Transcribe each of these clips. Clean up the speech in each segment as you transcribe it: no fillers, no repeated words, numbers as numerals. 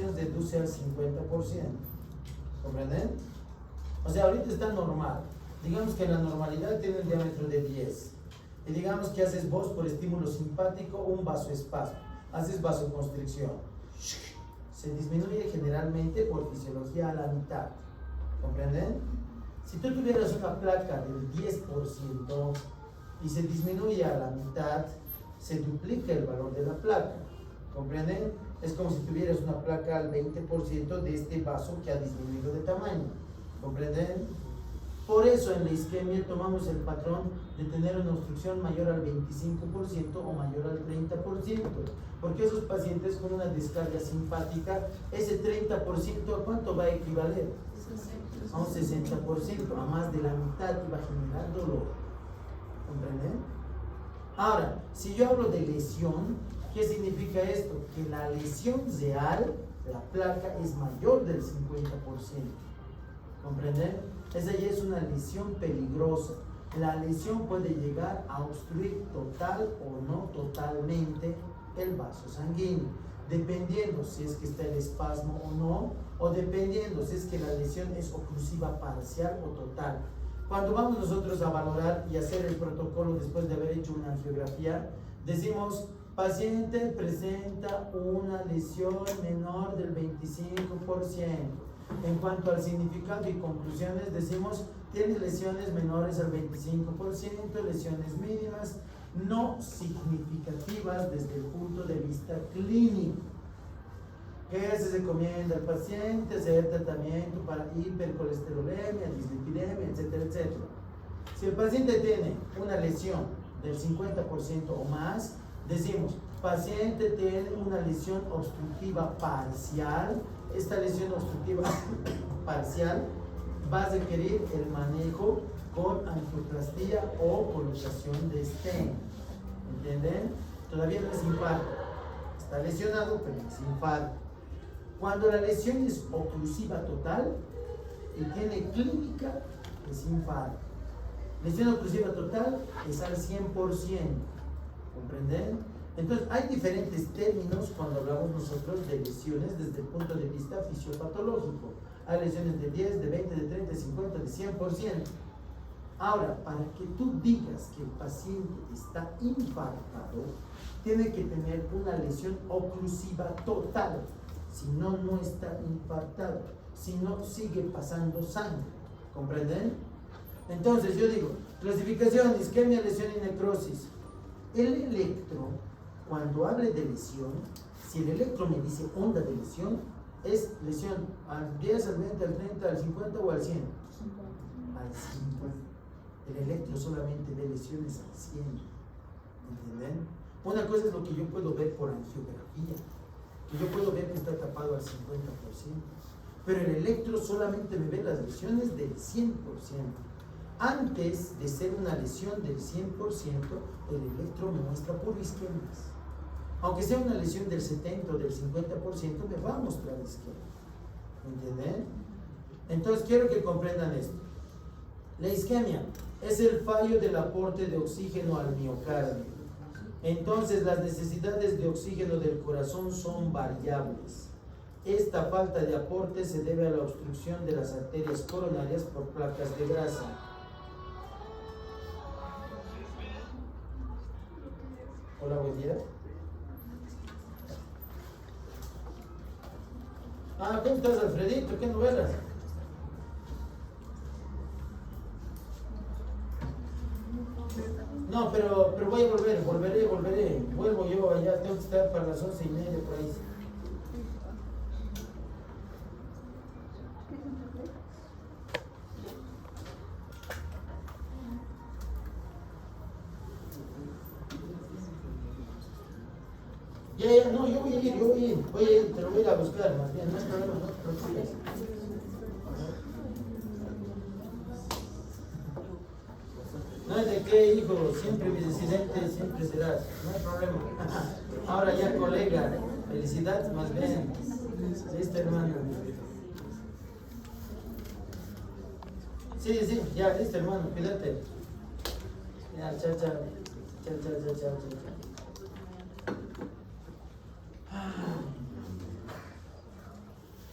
construcción deduce al 50%. ¿Comprenden? O sea, ahorita está normal. Digamos que la normalidad tiene un diámetro de 10. Y digamos que haces vos por estímulo simpático un vasoespasmo. Haces vasoconstricción. Se disminuye generalmente por fisiología a la mitad. ¿Comprenden? Si tú tuvieras una placa del 10% y se disminuye a la mitad, se duplica el valor de la placa. ¿Comprenden? Es como si tuvieras una placa al 20% de este vaso que ha disminuido de tamaño. ¿Comprenden? Por eso en la isquemia tomamos el patrón de tener una obstrucción mayor al 25% o mayor al 30%. Porque esos pacientes con una descarga simpática, ese 30% ¿a cuánto va a equivaler? A un 60%, a más de la mitad, y va a generar dolor. ¿Comprenden? Ahora, si yo hablo de lesión, ¿qué significa esto? Que la lesión real, la placa, es mayor del 50%. ¿Comprenden? Esa ya es una lesión peligrosa. La lesión puede llegar a obstruir total o no totalmente el vaso sanguíneo, dependiendo si es que está el espasmo o no, o dependiendo si es que la lesión es oclusiva parcial o total. Cuando vamos nosotros a valorar y hacer el protocolo después de haber hecho una angiografía, decimos: paciente presenta una lesión menor del 25%. En cuanto al significado y conclusiones, decimos: tiene lesiones menores al 25%, lesiones mínimas, no significativas desde el punto de vista clínico. ¿Qué se recomienda al paciente? Hacer tratamiento para hipercolesterolemia, dislipidemia, etcétera, etcétera. Si el paciente tiene una lesión del 50% o más, decimos: paciente tiene una lesión obstructiva parcial. Esta lesión obstructiva parcial va a requerir el manejo con angioplastía o colocación de stent. ¿Entienden? Todavía no es infarto. Está lesionado, pero no es infarto. Cuando la lesión es oclusiva total y tiene clínica, es infarto. Lesión oclusiva total es al 100%. ¿Comprenden? Entonces, hay diferentes términos cuando hablamos nosotros de lesiones desde el punto de vista fisiopatológico. Hay lesiones de 10, de 20, de 30, de 50, de 100%. Ahora, para que tú digas que el paciente está infartado, tiene que tener una lesión oclusiva total. Si no, no está infartado. Si no, sigue pasando sangre. ¿Comprenden? Entonces, yo digo: clasificación, isquemia, lesión y necrosis. El electro, cuando hable de lesión, si el electro me dice onda de lesión, es lesión al 10, al 20, al 30, al 50 o al 100. Al 50. El electro solamente ve lesiones al 100. ¿Entienden? Una cosa es lo que yo puedo ver por angiografía, que yo puedo ver que está tapado al 50%. Pero el electro solamente me ve las lesiones del 100%. Antes de ser una lesión del 100%, el electro me muestra puro isquemias. Aunque sea una lesión del 70 o del 50%, me va a mostrar isquemia. ¿Entienden? Entonces quiero que comprendan esto. La isquemia es el fallo del aporte de oxígeno al miocardio. Entonces las necesidades de oxígeno del corazón son variables. Esta falta de aporte se debe a la obstrucción de las arterias coronarias por placas de grasa. Hola, buen día. ¿Cómo estás, Alfredito? ¿Qué novelas? No, pero voy a volveré. Vuelvo yo allá, tengo que estar para las 11:30 por ahí. No, yo voy a ir, te lo voy a ir a buscar, más bien, no hay problema, no te preocupes. No es de qué, hijo, siempre mi residente, siempre serás, no hay problema. Ahora ya colega, felicidades más bien. Listo, hermano. Sí, ya, listo, hermano, cuídate. Ya, chao.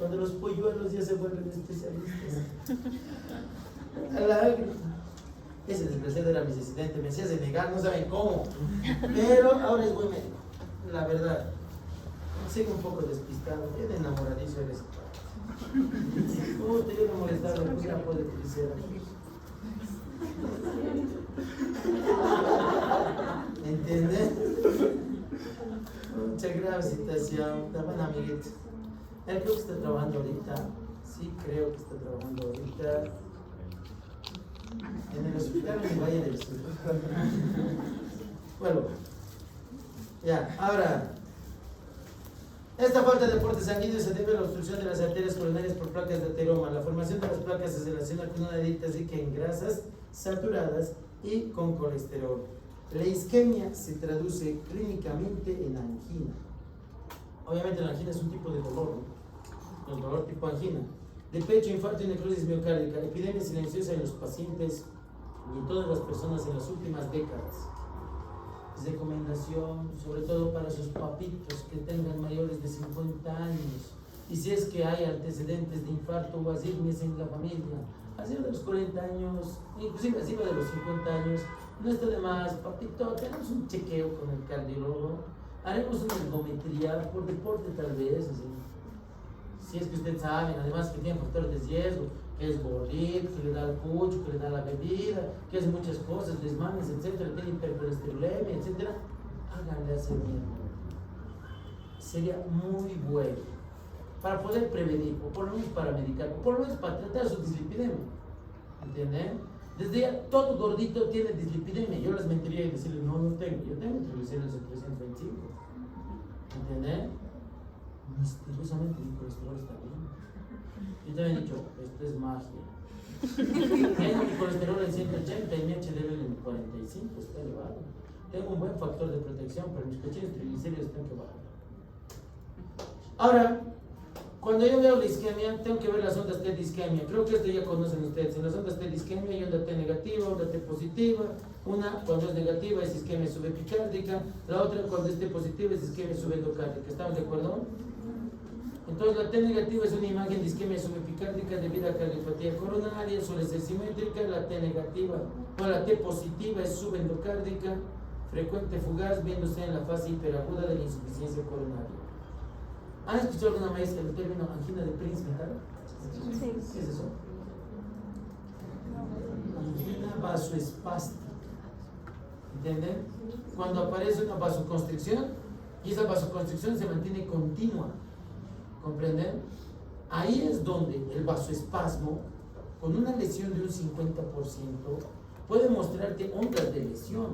Cuando los polluelos ya se vuelven especialistas. Ese desgraciado era mi residente, me hacía negar, no saben cómo. Pero ahora es buen médico, la verdad. Sigo un poco despistado, bien enamoradizo de ese padre. Te iba a molestar, no pudiera poder utilizar. ¿Entiendes? Mucha grave situación, está buena amiguita. Él creo que está trabajando ahorita, sí creo que está trabajando ahorita en el hospital en el Valle del Sur. Bueno, ya, ahora, esta falta de aporte sanguíneo se debe a la obstrucción de las arterias coronarias por placas de ateroma. La formación de las placas se relaciona con una dieta rica en grasas saturadas y con colesterol. La isquemia se traduce clínicamente en angina. Obviamente la angina es un tipo de dolor, ¿no? El dolor tipo angina. De pecho, infarto y necrosis miocárdica. Epidemia silenciosa en los pacientes y en todas las personas en las últimas décadas. Recomendación, sobre todo para sus papitos que tengan mayores de 50 años. Y si es que hay antecedentes de infarto o arritmias en la familia, arriba de los 40 años, inclusive arriba de los 50 años, no está de más, papito, tenemos un chequeo con el cardiólogo, haremos una ergometría por deporte tal vez, así. Si es que usted sabe, además que tiene factores de riesgo, que es gordito, que le da el pucho, que le da la bebida, que hace muchas cosas, desmanes, etcétera, tiene hipercolesterolemia, etcétera, háganle hacer bien. Sería muy bueno para poder prevenir, o por lo menos para medicar, o por lo menos para tratar su dislipidemia. ¿Entienden? Desde ya todo gordito tiene dislipidemia. Yo les mentiría y decirles, no, no tengo. Yo tengo triglicéridos de 325. ¿Entienden? Misteriosamente mi colesterol está bien. Yo también he dicho, esto es magia. Tengo mi colesterol en 180 y mi HDL en 45, está elevado. Tengo un buen factor de protección, pero mis cochinos triglicéridos tengo que bajar. Ahora, cuando yo veo la isquemia, tengo que ver las ondas T de isquemia. Creo que esto ya conocen ustedes. En las ondas T de isquemia hay onda T negativa, onda T positiva. Una, cuando es negativa, es isquemia subepicárdica. La otra, cuando es T positiva, es isquemia subendocárdica. ¿Estamos de acuerdo? Entonces, la T negativa es una imagen de isquemia subepicárdica debido a cardiopatía coronaria, suele ser simétrica. La T negativa, o la T positiva es subendocárdica, frecuente fugaz, viéndose en la fase hiperaguda de la insuficiencia coronaria. ¿Han escuchado alguna vez el término angina de Prince-Metal? Sí. ¿Qué es eso? Angina vasoespástica. ¿Entienden? Cuando aparece una vasoconstricción y esa vasoconstricción se mantiene continua. ¿Comprenden? Ahí es donde el vasoespasmo, con una lesión de un 50%, puede mostrarte ondas de lesión.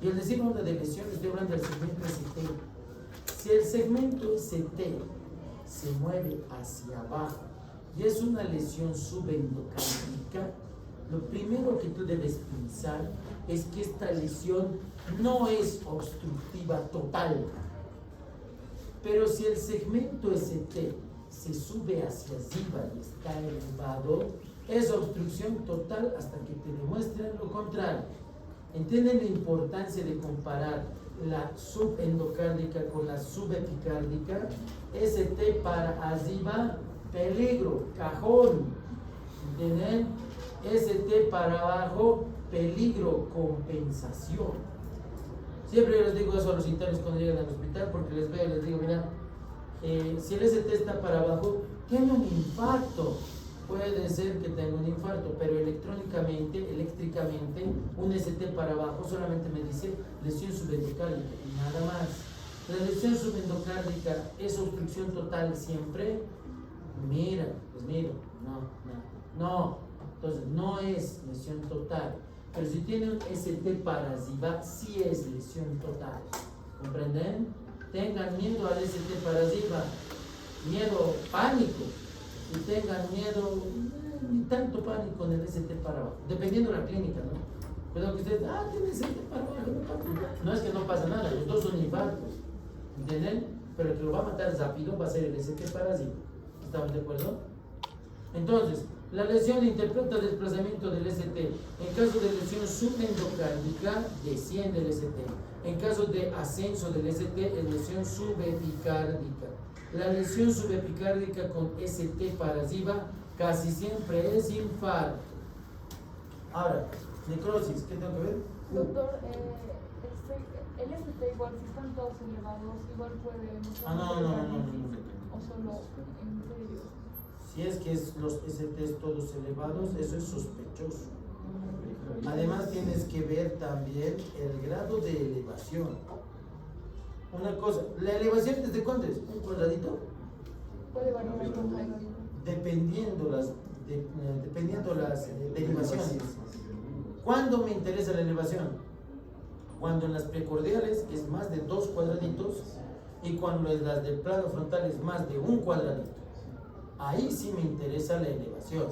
Y al decir onda de lesión, estoy hablando del segmento ST. Si el segmento ST se mueve hacia abajo y es una lesión subendocárdica, lo primero que tú debes pensar es que esta lesión no es obstructiva total. Pero si el segmento ST se sube hacia arriba y está elevado, es obstrucción total hasta que te demuestren lo contrario. ¿Entienden la importancia de comparar la subendocárdica con la subepicárdica? ST para arriba, peligro, cajón. ¿Entienden? ST para abajo, peligro, compensación. Siempre les digo eso a los internos cuando llegan al hospital, porque les veo y les digo, mira, si el ST está para abajo, tiene un infarto. Puede ser que tenga un infarto, pero eléctricamente, un ST para abajo solamente me dice lesión subendocárdica y nada más. La lesión subendocárdica es obstrucción total siempre. Mira, pues mira, no. Entonces no es lesión total. Pero si tiene un ST para arriba, sí es lesión total. ¿Comprenden? Tengan miedo al ST para arriba, miedo, pánico. Y tengan miedo, ni tanto pánico en el ST para abajo, dependiendo de la clínica, ¿no? Pero que ustedes, tiene ST para abajo, no es que no pasa nada, los dos son infartos, ¿entienden? Pero el que lo va a matar rápido va a ser el ST para arriba. ¿Estamos de acuerdo? Entonces, la lesión interpreta desplazamiento del ST. En caso de lesión subendocárdica, desciende el ST. En caso de ascenso del ST, es lesión subepicárdica. La lesión subepicárdica con ST parasiva casi siempre es infarto. Ahora, necrosis, ¿qué tengo que ver? Doctor, el ST igual si están todos elevados, igual puede... O solo en serio. Si es que los STs todos elevados, eso es sospechoso. Además tienes que ver también el grado de elevación. Una cosa, ¿la elevación desde cuánto es? ¿Un cuadradito? Puede variar con cuadradito. Dependiendo las derivaciones. ¿Cuándo me interesa la elevación? Cuando en las precordiales es más de 2 cuadraditos y cuando en las del plano frontal es más de 1 cuadradito. Ahí sí me interesa la elevación.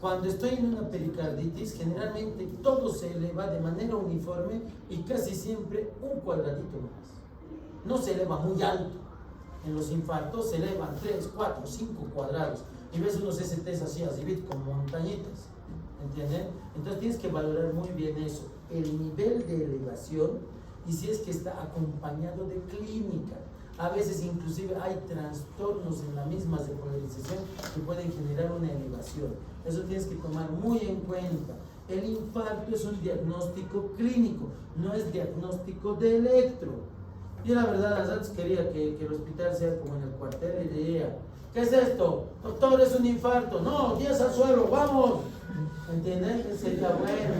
Cuando estoy en una pericarditis, generalmente todo se eleva de manera uniforme y casi siempre 1 cuadradito más. No se eleva muy alto. En los infartos se elevan 3, 4, 5 cuadrados. Y ves unos STs así, como montañitas. ¿Entienden? Entonces tienes que valorar muy bien eso. El nivel de elevación y si es que está acompañado de clínica. A veces inclusive hay trastornos en la misma despolarización que pueden generar una elevación. Eso tienes que tomar muy en cuenta. El infarto es un diagnóstico clínico, no es diagnóstico de electro. Yo la verdad antes quería que el hospital sea como en el cuartel y diría, ¿qué es esto? Doctor, es un infarto. No, 10 al suelo, vamos. ¿Entienden? Sería bueno.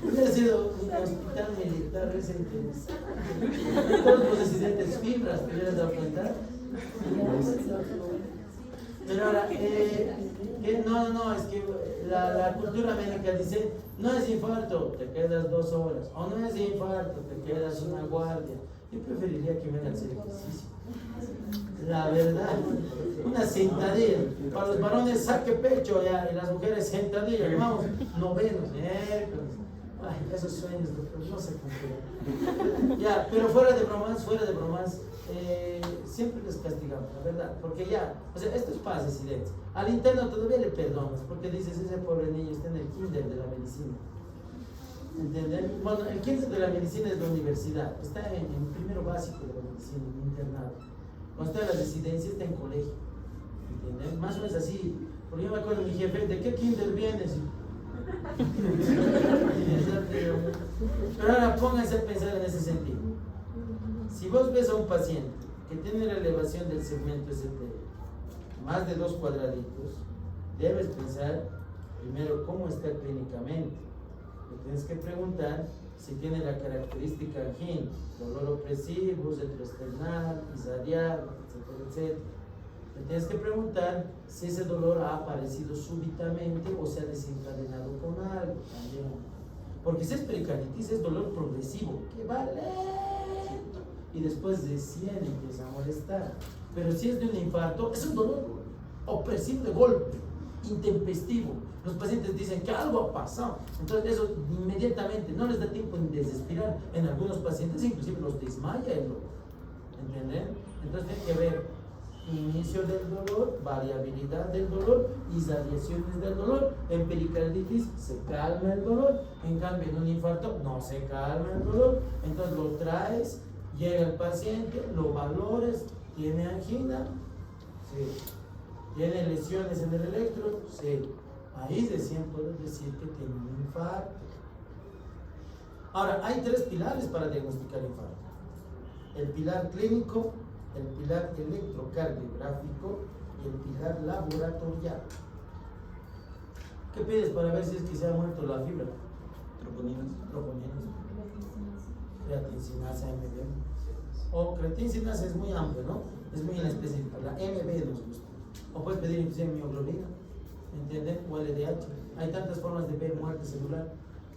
Hubiera sido un hospital militar, es interesante. Todos los residentes fibras, ¿te hubieras dado cuenta? Pero ahora, no, es que la cultura médica dice, no es infarto, te quedas 2 horas, o no es infarto, te quedas una guardia. Yo preferiría que vengan a hacer ejercicio. La verdad, una sentadilla. Para los varones saque pecho ya, y las mujeres sentadilla, vamos, novenos, ay, esos sueños, doctor, no se cumplieron. Ya, pero fuera de bromas, siempre les castigamos, la verdad, porque ya, o sea, esto es paz de silencio. Al interno todavía le perdonas, porque dices, ese pobre niño está en el kinder de la medicina. ¿Entienden? Bueno, el kinder de la medicina es la universidad, está en primero básico de la medicina, en internado. Cuando está en la residencia, está en colegio. ¿Entienden? Más o menos así. Porque yo me acuerdo de mi jefe, ¿de qué kinder vienes? Pero ahora pónganse a pensar en ese sentido. Si vos ves a un paciente que tiene la elevación del segmento ST más de 2 cuadraditos, debes pensar primero cómo está clínicamente. Le tienes que preguntar si tiene la característica angina, dolor opresivo, retroesternal, isadial, etcétera, etcétera. Le tienes que preguntar si ese dolor ha aparecido súbitamente o se ha desencadenado con algo también. Porque si es pericarditis es dolor progresivo, que va lento y después recién empieza a molestar. Pero si es de un infarto, es un dolor opresivo de golpe, intempestivo. Los pacientes dicen que algo ha pasado, entonces eso inmediatamente no les da tiempo en desrespirar. En algunos pacientes inclusive los desmaya el dolor. ¿Entienden? Entonces tiene que ver inicio del dolor, variabilidad del dolor, irradiaciones del dolor. En pericarditis se calma el dolor, en cambio en un infarto no se calma el dolor. Entonces lo traes, llega el paciente, lo valores, tiene angina, sí. Tiene lesiones en el electro, sí. Ahí recién puedes decir que tiene un infarto. Ahora, hay 3 pilares para diagnosticar infarto: el pilar clínico, el pilar electrocardiográfico y el pilar laboratorial. ¿Qué pides para ver si es que se ha muerto la fibra? Troponinas. Creatincinasa, MB. O creatincinasa es muy amplio, ¿no? Es muy inespecífico. La MB nos gusta. O puedes pedir inclusive mioglobina, ¿entienden? O LDH. Hay tantas formas de ver muerte celular.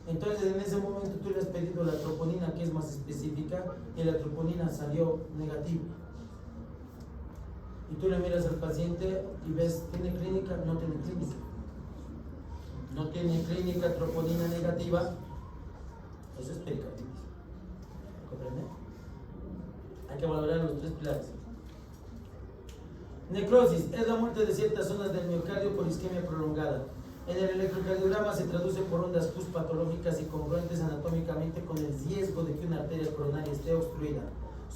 Entonces en ese momento tú le has pedido la troponina, que es más específica, y la troponina salió negativa. Y tú le miras al paciente y ves, ¿tiene clínica? No tiene clínica. No tiene clínica, troponina negativa. Eso es pericarditis. ¿Comprende? Hay que valorar los 3 pilares. Necrosis es la muerte de ciertas zonas del miocardio por isquemia prolongada. En el electrocardiograma se traduce por ondas PUS patológicas y congruentes anatómicamente con el riesgo de que una arteria coronaria esté obstruida.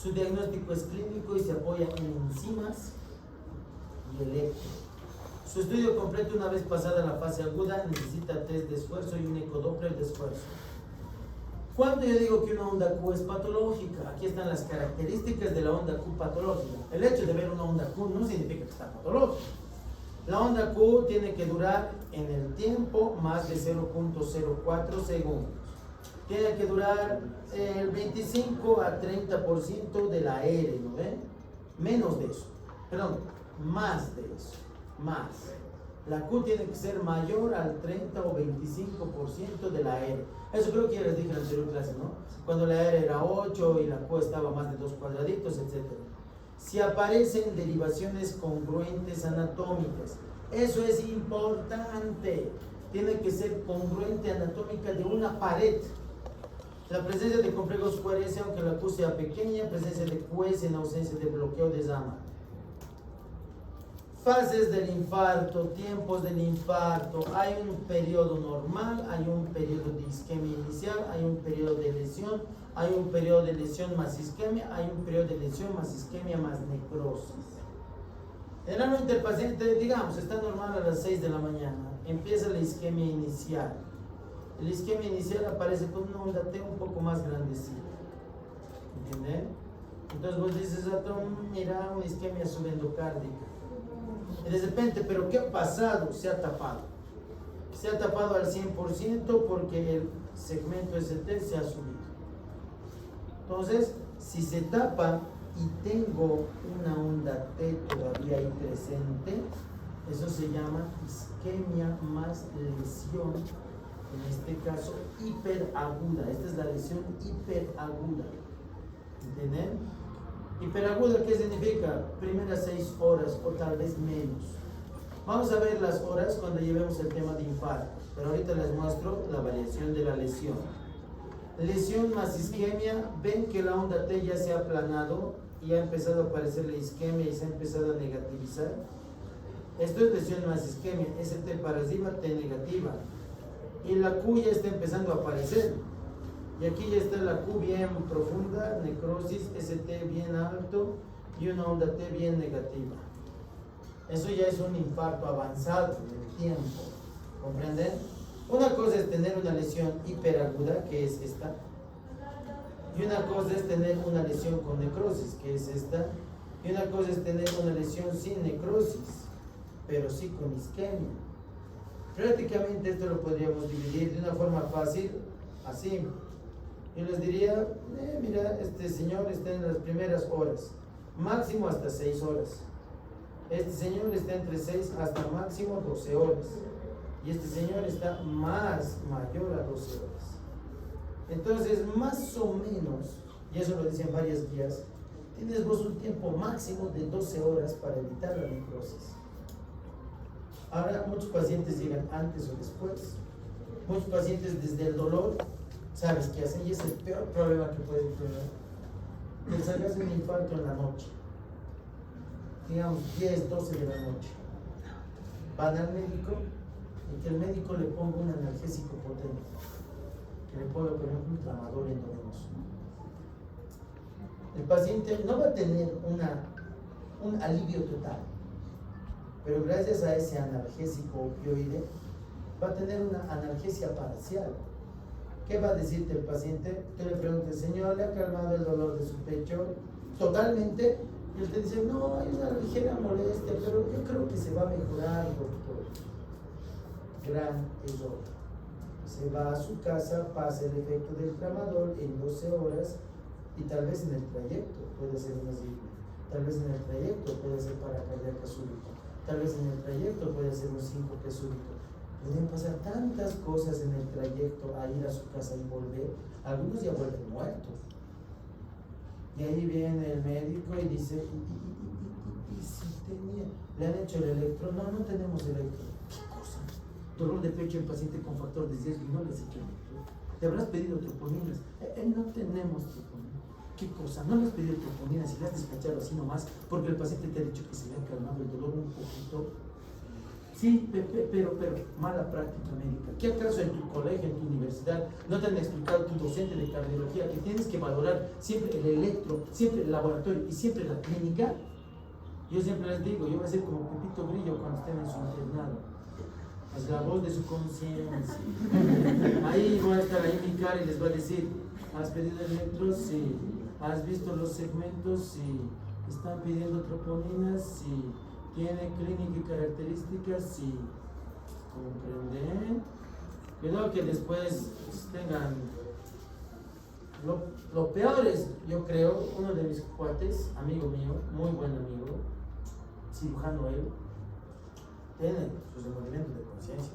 Su diagnóstico es clínico y se apoya en enzimas y electro. Su estudio completo, una vez pasada la fase aguda, necesita test de esfuerzo y un ecodoppler de esfuerzo. ¿Cuándo yo digo que una onda Q es patológica? Aquí están las características de la onda Q patológica. El hecho de ver una onda Q no significa que está patológica. La onda Q tiene que durar en el tiempo más de 0.04 segundos. Tiene que durar el 25 a 30% de la R, ¿no ven? Menos de eso. Perdón, más de eso. Más. La Q tiene que ser mayor al 30 o 25% de la R. Eso creo que ya les dije en la anterior clase, ¿no? Cuando la R era 8 y la Q estaba más de 2 cuadraditos, etc. Si aparecen derivaciones congruentes anatómicas, eso es importante. Tiene que ser congruente anatómica de una pared. La presencia de complejos QRS, aunque la Q sea pequeña, presencia de QS en ausencia de bloqueo de Zama. Fases del infarto, tiempos del infarto. Hay un periodo normal, hay un periodo de isquemia inicial, hay un periodo de lesión, hay un periodo de lesión más isquemia, hay un periodo de lesión más isquemia más necrosis. Generalmente el paciente, digamos, está normal a las 6 de la mañana, empieza la isquemia inicial. La isquemia inicial aparece con una onda T un poco más grandecita. ¿Entienden? Entonces vos dices, mira, una isquemia subendocárdica. Y de repente, ¿pero qué ha pasado? Se ha tapado. Se ha tapado al 100% porque el segmento ST se ha subido. Entonces, si se tapa y tengo una onda T todavía ahí presente, eso se llama isquemia más lesión, en este caso hiperaguda. Esta es la lesión hiperaguda. ¿Entienden? Hiperaguda, ¿qué significa? Primeras 6 horas o tal vez menos. Vamos a ver las horas cuando llevemos el tema de infarto, pero ahorita les muestro la variación de la lesión. Lesión más isquemia, ven que la onda T ya se ha aplanado y ha empezado a aparecer la isquemia y se ha empezado a negativizar. Esto es lesión más isquemia, ST para arriba, T negativa. Y la Q ya está empezando a aparecer. Y aquí ya está la Q bien profunda, necrosis, ST bien alto y una onda T bien negativa. Eso ya es un infarto avanzado en el tiempo. ¿Comprenden? Una cosa es tener una lesión hiperaguda, que es esta. Y una cosa es tener una lesión con necrosis, que es esta. Y una cosa es tener una lesión sin necrosis, pero sí con isquemia. Prácticamente esto lo podríamos dividir de una forma fácil, así. Yo les diría, mira, este señor está en las primeras horas, máximo hasta 6 horas. Este señor está entre 6 hasta máximo 12 horas. Y este señor está mayor a 12 horas. Entonces, más o menos, y eso lo dicen varias guías, tienes vos un tiempo máximo de 12 horas para evitar la necrosis. Ahora, muchos pacientes llegan antes o después. Muchos pacientes desde el dolor, ¿sabes qué hacen? Y es el peor problema que pueden tener. Que salgas un infarto en la noche. Digamos 10, 12 de la noche. Van al médico y que el médico le ponga un analgésico potente. Que le ponga, por ejemplo, un tramador endovenoso. El paciente no va a tener un alivio total, pero gracias a ese analgésico opioide va a tener una analgesia parcial. ¿Qué va a decirte el paciente? Tú le preguntas, señor, ¿le ha calmado el dolor de su pecho totalmente? Y él te dice, no, hay una ligera molestia, pero yo creo que se va a mejorar, doctor. Gran error. Se va a su casa, pasa el efecto del tramador en 12 horas y tal vez en el trayecto puede ser una arritmia, tal vez en el trayecto puede ser paracardíaca súbita, tal vez en el trayecto puede ser un síncope súbito. Pueden pasar tantas cosas en el trayecto a ir a su casa y volver. Algunos ya vuelven muertos. Y ahí viene el médico y dice, ¿y si tenía? ¿Le han hecho el electro? No, no tenemos electro. ¿Qué cosa? Dolor de pecho en paciente con factor de riesgo y no les he hecho electro. ¿Te habrás pedido troponinas? No tenemos troponinas. ¿Qué cosa? No le has pedido troponinas y le has despachado así nomás porque el paciente te ha dicho que se le ha calmado el dolor un poquito. Sí, pero mala práctica médica. ¿Qué acaso en tu colegio, en tu universidad, no te han explicado tu docente de cardiología que tienes que valorar siempre el electro, siempre el laboratorio y siempre la clínica? Yo siempre les digo, yo voy a ser como Pepito Grillo cuando estén en su internado. Es la voz de su conciencia. Ahí voy a estar ahí mi cara y les voy a decir, ¿has pedido electros? Sí. ¿Has visto los segmentos? Sí. ¿Están pidiendo troponinas? Sí. ¿Tiene clínica y características? Sí. ¿Comprenden? Cuidado que después tengan... Lo peor es, yo creo, uno de mis cuates, amigo mío, muy buen amigo, cirujano él, tiene sus movimientos de conciencia,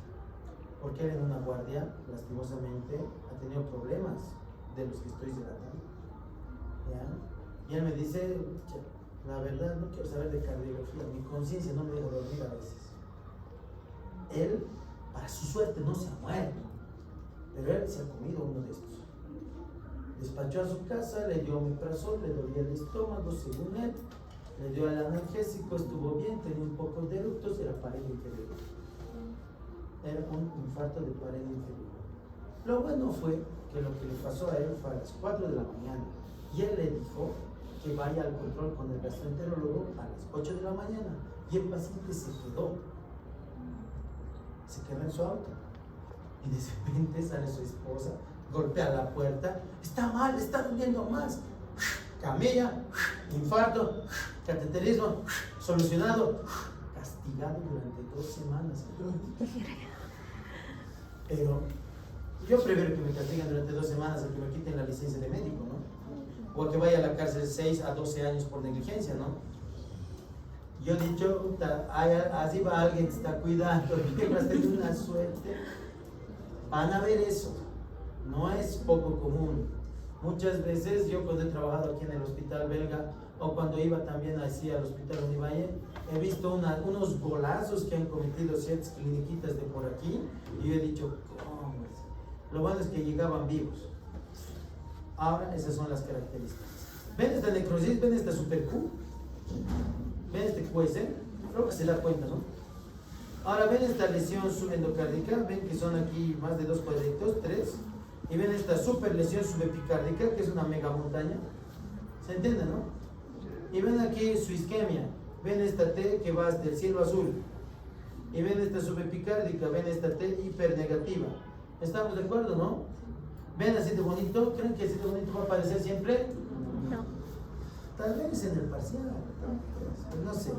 porque él en una guardia, lastimosamente, ha tenido problemas de los que estoy relatando. ¿Ya? Y él me dice, la verdad no quiero saber de cardiología, mi conciencia no me deja dormir a veces. Él, para su suerte, no se ha muerto, pero él se ha comido uno de estos. Despachó a su casa, le dio omeprazol, le dolía el estómago, según él, le dio el analgésico, estuvo bien, tenía un poco de eructos, era pared inferior. Era un infarto de pared inferior. Lo bueno fue que lo que le pasó a él fue a las 4 de la mañana y él le dijo que vaya al control con el gastroenterólogo a las 8 de la mañana y el paciente se quedó en su auto y de repente sale su esposa, golpea la puerta, está mal, está doliendo más, camilla, infarto, cateterismo, solucionado, castigado durante 2 semanas. Pero yo prefiero que me castiguen durante 2 semanas a que me quiten la licencia de médico, ¿no? O a que vaya a la cárcel 6 a 12 años por negligencia, ¿no? Yo he dicho, así va alguien que está cuidando, que va a tener una suerte. Van a ver eso. No es poco común. Muchas veces yo cuando he trabajado aquí en el hospital belga o cuando iba también así al hospital Univalle, he visto unos golazos que han cometido ciertas cliniquitas de por aquí y yo he dicho, ¿cómo? Lo bueno es que llegaban vivos. Ahora esas son las características. ¿Ven esta necrosis? ¿Ven esta super Q? ¿Ven este QS? Creo que se da cuenta, ¿no? Ahora ven esta lesión subendocárdica, ven que son aquí más de 2 cuadritos, 3. Y ven esta super lesión subepicárdica, que es una mega montaña. ¿Se entiende, no? Y ven aquí su isquemia. Ven esta T que va hasta el cielo azul. Y ven esta subepicárdica, ven esta T hipernegativa. ¿Estamos de acuerdo, no? ¿Ven así de bonito? ¿Creen que así de bonito va a aparecer siempre? No. Tal vez en el parcial. No sé.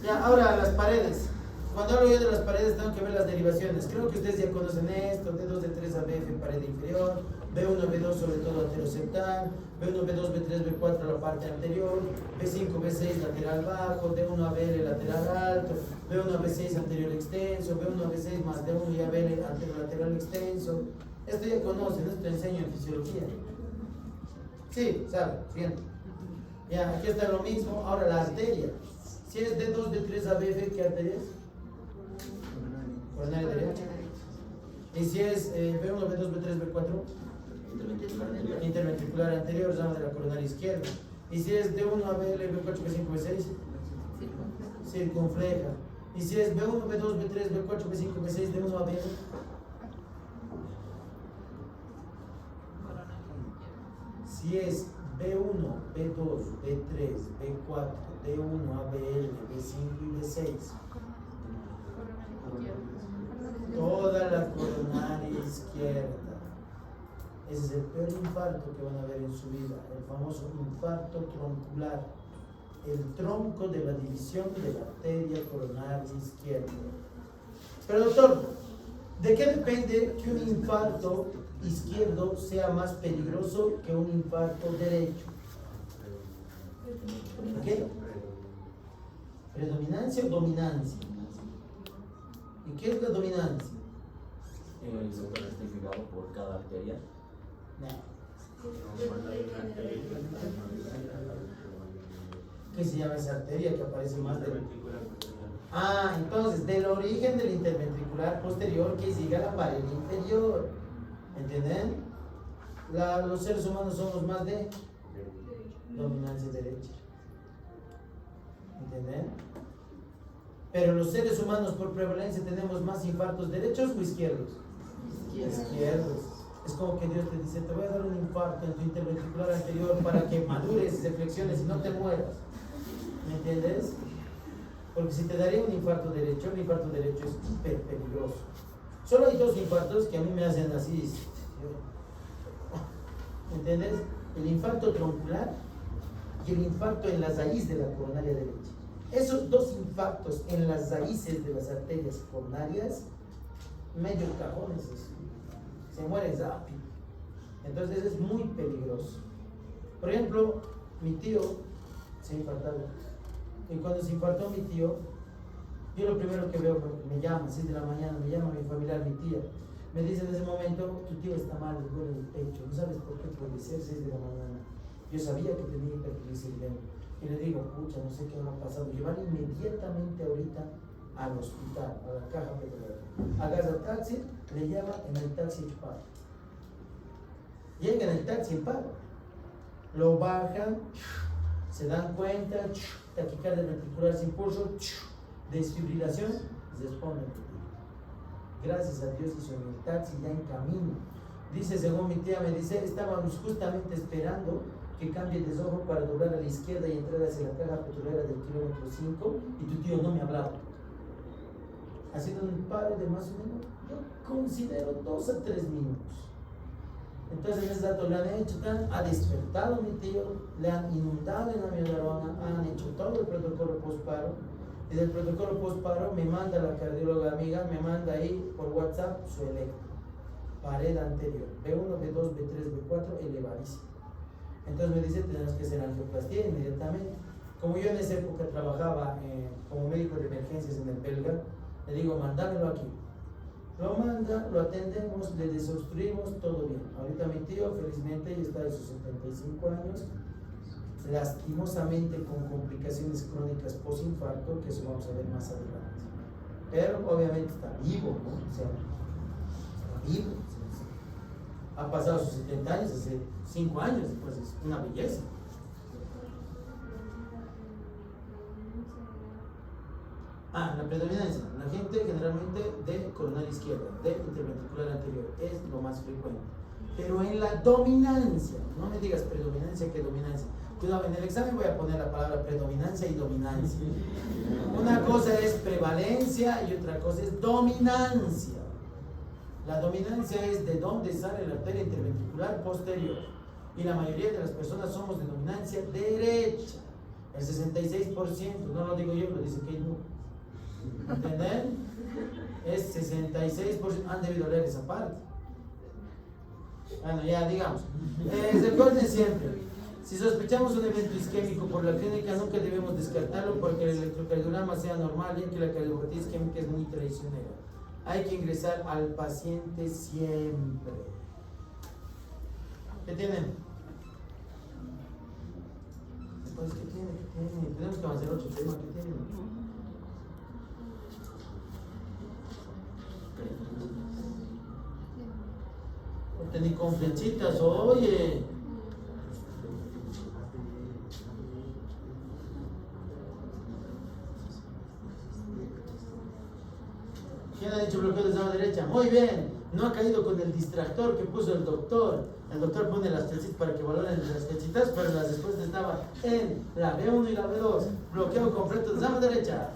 Ya, ahora las paredes. Cuando hablo yo de las paredes tengo que ver las derivaciones. Creo que ustedes ya conocen esto, D2, D3, ABF, pared inferior, B1, B2 sobre todo anteroseptal, B1, B2, B3, B4 la parte anterior, B5, B6 lateral bajo, D1 ABL lateral alto, B1 B6 anterior extenso, B1 B6 más D1 y ABL anterior lateral extenso. Esto ya conocen, esto enseño en fisiología. Sí, saben, bien. Ya, aquí está lo mismo. Ahora la arteria. Si es D2, D3, ABF, ¿qué arteria es? Coronaria derecha. Y si es B1, B2, B3, B4, interventricular anterior, rama de la coronaria izquierda. Y si es D1, ABL, B4, B5, B6, circunfleja. Y si es B1, B2, B3, B4, B5, B6, D1, ABL, si es B1, B2, B3, B4, D1, ABL, B5 y B6, toda la coronaria izquierda. Ese es el peor infarto que van a ver en su vida, el famoso infarto troncular, el tronco de la división de la arteria coronaria izquierda. Pero doctor, ¿de qué depende que un infarto izquierdo sea más peligroso que un infarto derecho? ¿Qué? ¿Predominancia o dominancia? ¿Y qué es la dominancia? El sector estratificado por cada arteria. No. ¿Qué se llama esa arteria que aparece más de... Ah, entonces, del origen del interventricular posterior que siga la pared inferior. ¿Entienden? Los seres humanos somos más de dominancia derecha. ¿Entienden? Pero los seres humanos por prevalencia tenemos más infartos derechos o izquierdos. Izquierdos. Es como que Dios te dice, te voy a dar un infarto en tu interventricular anterior para que madures, reflexiones y no te mueras. ¿Me entiendes? Porque si te daría un infarto derecho, el infarto derecho es hiper peligroso. Solo hay dos infartos que a mí me hacen así. ¿Me entiendes? El infarto troncular y el infarto en la raíz de la coronaria derecha. Esos dos infartos en las raíces de las arterias coronarias, medio cajones, se muere rápido. Entonces es muy peligroso. Por ejemplo, mi tío se infartó. Y cuando se infartó mi tío, yo lo primero que veo, me llama, 6 de la mañana, me llama mi familiar, mi tía. Me dice en ese momento, tu tío está mal, le duele el pecho, no sabes por qué puede ser 6 de la mañana. Yo sabía que tenía hiperglicemia. Y le digo, pucha, no sé qué me ha pasado. Llevar inmediatamente ahorita al hospital, a la caja petrolera. Agarra el taxi, le llama en el taxi el paro. Llega en el taxi el paro. Lo bajan, se dan cuenta, taquicardia ventricular sin pulso, desfibrilación, responden. Gracias a Dios hizo en el taxi ya en camino. Dice, según mi tía me dice, estábamos justamente esperando que cambie de desojo para doblar a la izquierda y entrar hacia la caja petrolera del kilómetro 5 y tu tío no me hablaba. Ha sido un paro de más o menos, yo considero 2 a 3 minutos. Entonces en ese dato le han hecho, ha despertado mi tío, le han inundado en la miodarona, han hecho todo el protocolo post-paro. Y del protocolo post-paro me manda la cardióloga amiga, me manda ahí por WhatsApp su electro. Pared anterior, B1, B2, B3, B4, elevadísimo. Entonces me dice, tenemos que hacer angioplastia inmediatamente. Como yo en esa época trabajaba como médico de emergencias en el belga, le digo, mándamelo aquí. Lo manda, lo atendemos, le desobstruimos, todo bien. Ahorita mi tío, felizmente, ya está de sus 75 años, lastimosamente con complicaciones crónicas post-infarto, que eso vamos a ver más adelante. Pero obviamente está vivo, ¿no? O sea, está vivo. Ha pasado sus 70 años, hace 5 años, pues es una belleza. La predominancia. La gente generalmente de coronaria izquierda, de interventricular anterior, es lo más frecuente. Pero en la dominancia, no me digas predominancia que dominancia. Cuidado, en el examen voy a poner la palabra predominancia y dominancia. Una cosa es prevalencia y otra cosa es dominancia. La dominancia es de dónde sale la arteria interventricular posterior. Y la mayoría de las personas somos de dominancia derecha. El 66%, no lo digo yo, lo dice Kate Moore. ¿Entenden? Es 66%. Han debido leer esa parte. Bueno, ya digamos. Recuerden siempre, si sospechamos un evento isquémico por la clínica, nunca debemos descartarlo porque el electrocardiograma sea normal, ya que la cardiopatía isquémica es muy traicionera. Hay que ingresar al paciente siempre. ¿Qué tienen? Pues, ¿qué tienen? Tenemos que avanzar otro tema. ¿Qué tienen? Ni con flechitas, oye. ¿Quién ha dicho bloqueo de mano derecha? Muy bien, no ha caído con el distractor que puso el doctor. El doctor pone las flechitas para que valoren las flechitas, pero las respuestas estaban en la B1 y la B2. Bloqueo completo de mano derecha.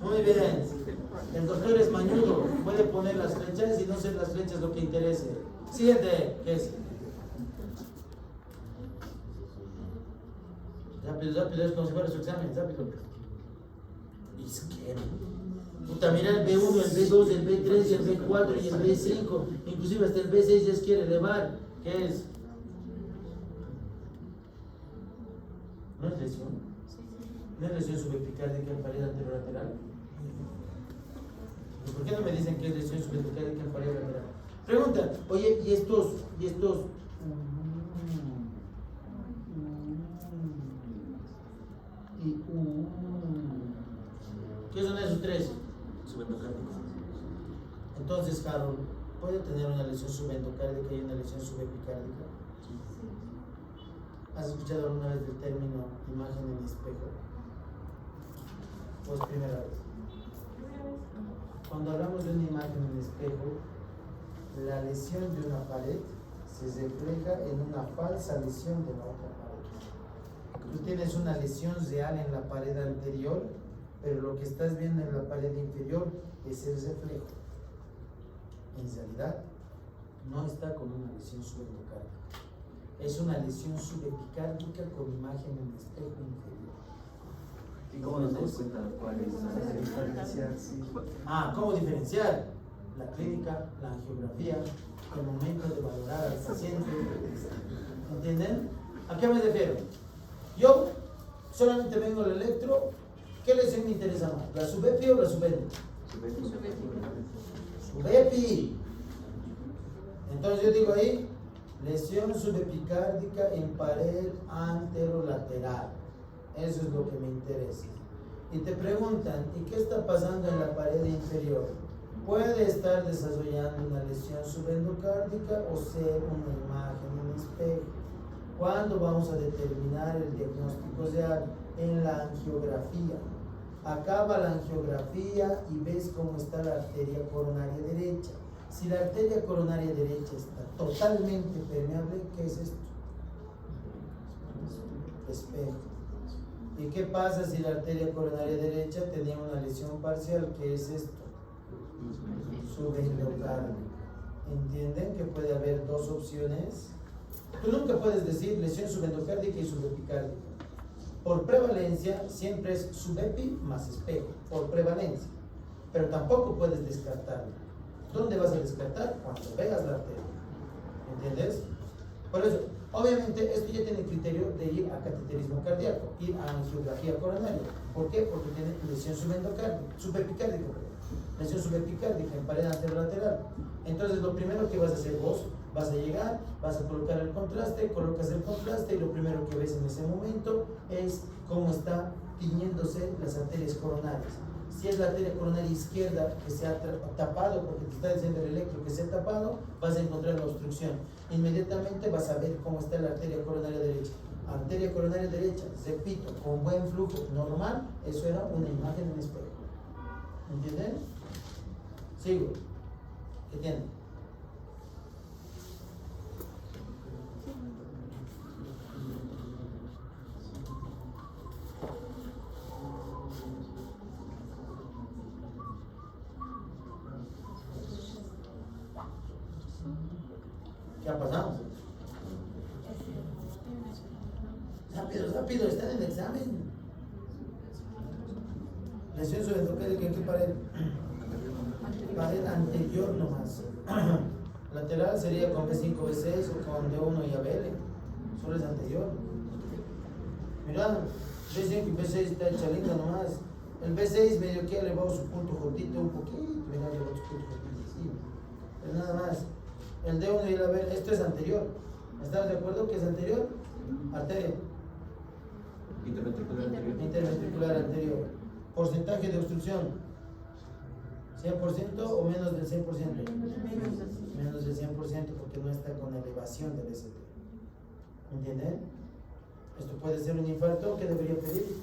Muy bien. El doctor es mañudo, puede poner las flechas y no ser las flechas lo que interese. Siguiente, ¿qué es? Rápido, rápido, es como si fuera su examen, rápido. Izquierdo. Puta, mira el B1, el B2, el B3, el B4 y el B5. Inclusive hasta el B6 ya se quiere elevar. ¿Qué es? ¿No es lesión? ¿No es lesión subepicárdica en pared anterolateral? ¿Por qué no me dicen que es lesión subepicárdica en pared lateral? Pregunta, oye, ¿y estos? ¿Qué son esos tres? Subendocárdico. Entonces, Harold, ¿puede tener una lesión subendocárdica y una lesión subepicárdica? ¿Has escuchado alguna vez el término imagen en espejo? ¿O es primera vez? Cuando hablamos de una imagen en espejo, la lesión de una pared se refleja en una falsa lesión de la otra pared. Tú tienes una lesión real en la pared anterior, pero lo que estás viendo en la pared inferior es el reflejo. En realidad, no está con una lesión subendocárdica. Es una lesión subepicárdica con imagen en espejo inferior. ¿Y cómo nos damos cuenta cuál es la diferencia? ¿Cómo diferenciar? La clínica, la angiografía, el momento de valorar al paciente. ¿Entienden? ¿A qué me refiero? Yo solamente vengo al electro. ¿Qué lesión me interesa más? ¿La subepi o la subendo? Subepi. Entonces yo digo ahí, lesión subepicárdica en pared anterolateral. Eso es lo que me interesa. Y te preguntan, ¿y qué está pasando en la pared inferior? Puede estar desarrollando una lesión subendocárdica o ser una imagen en espejo. ¿Cuándo vamos a determinar el diagnóstico real? En la angiografía. Acaba la angiografía y ves cómo está la arteria coronaria derecha. Si la arteria coronaria derecha está totalmente permeable, ¿qué es esto? Espejo. ¿Y qué pasa si la arteria coronaria derecha tenía una lesión parcial? ¿Qué es esto? Subendocardio. ¿Entienden que puede haber dos opciones? Tú nunca puedes decir lesión subendocárdica y subepicárdica. Por prevalencia siempre es subepi más espejo, por prevalencia. Pero tampoco puedes descartarlo. ¿Dónde vas a descartar? Cuando veas la arteria. ¿Entiendes? Por eso, obviamente, esto ya tiene el criterio de ir a cateterismo cardíaco, ir a angiografía coronaria. ¿Por qué? Porque tiene lesión subepicárdica, lesión subepicárdica en pared anterolateral. Entonces, lo primero que vas a hacer vos, vas a llegar, vas a colocar el contraste, colocas el contraste y lo primero que ves en ese momento es cómo está tiñéndose las arterias coronarias. Si es la arteria coronaria izquierda que se ha tapado, porque te está diciendo el electro que se ha tapado, vas a encontrar la obstrucción. Inmediatamente vas a ver cómo está la arteria coronaria derecha. Arteria coronaria derecha, repito, con buen flujo normal, eso era una imagen en espejo. ¿Entienden? Sigo. ¿Qué tienen? ¿Qué ha pasado? Rápido, están en el examen. Lesión subendocárdica, ¿en qué pared? Pared anterior nomás. Lateral sería con B5, B6 o con D1 y ABL. Solo es anterior. Mirá, B5 y B6 está hecha linda nomás. El B6 medio que ha elevado su punto jodito un poquito. Mirá, elevado su punto jodito, sí. Pero nada más. El D1 y el ABL, esto es anterior. ¿Estás de acuerdo que es anterior? Arteria. Interventricular anterior. Porcentaje de obstrucción. 100% o menos del 100%? Menos del 100% porque no está con elevación del ST. ¿Entienden? Esto puede ser un infarto. ¿Qué debería pedir?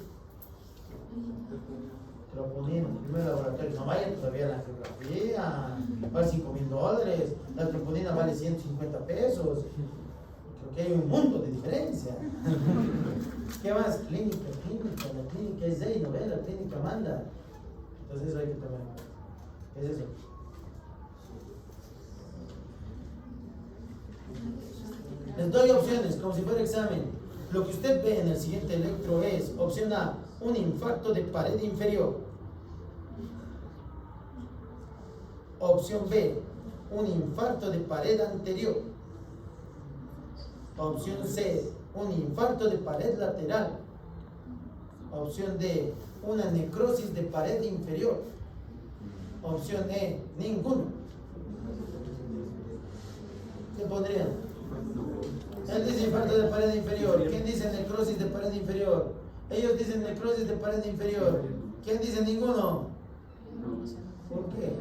Troponina, primer laboratorio. No vayan todavía a la angiografía. Vale $5,000. La troponina vale 150 pesos. Creo que hay un mundo de diferencia. ¿Qué más? Clínica. La clínica es ahí, ¿no ven? La clínica manda. Entonces eso hay que tomar. ¿Qué es eso? Les doy opciones, como si fuera examen. Lo que usted ve en el siguiente electro es, opción A, un infarto de pared inferior. Opción B, un infarto de pared anterior. Opción C, un infarto de pared lateral. Opción D, una necrosis de pared inferior. Opción E, ninguno. ¿Qué pondrían? Él dice infarto de pared inferior. ¿Quién dice necrosis de pared inferior? Ellos dicen necrosis de pared inferior. ¿Quién dice ninguno? ¿Por qué?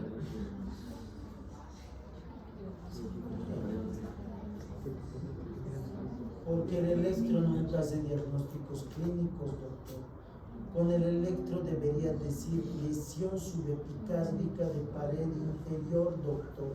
Porque el electro nunca hace diagnósticos clínicos, doctor. Con el electro debería decir lesión subepicárdica de pared inferior, doctor.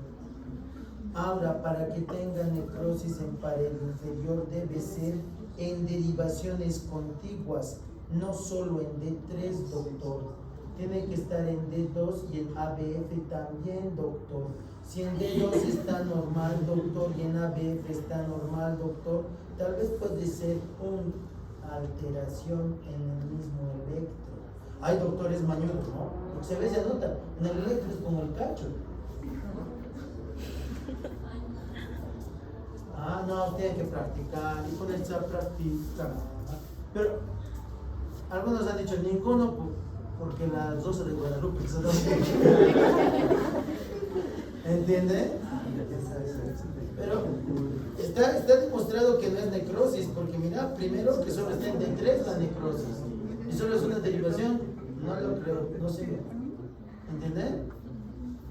Ahora, para que tenga necrosis en pared inferior debe ser en derivaciones contiguas, no solo en D3, doctor. Tiene que estar en D2 y en ABF también, doctor. Si en D2 está normal, doctor, y en ABF está normal, doctor, tal vez puede ser una alteración en el mismo electro. Hay doctores mañosos, ¿no? Lo que se ve se anota. En el electro es como el cacho. Ah, no, tiene que practicar y ponerse a practicar. Pero algunos han dicho ninguno porque las 12 de Guadalupe son ¿entiende? Pero está demostrado que no es necrosis, porque mira, primero que solo está en D3 la necrosis y solo es una derivación, no lo creo, no sé, ¿entiende?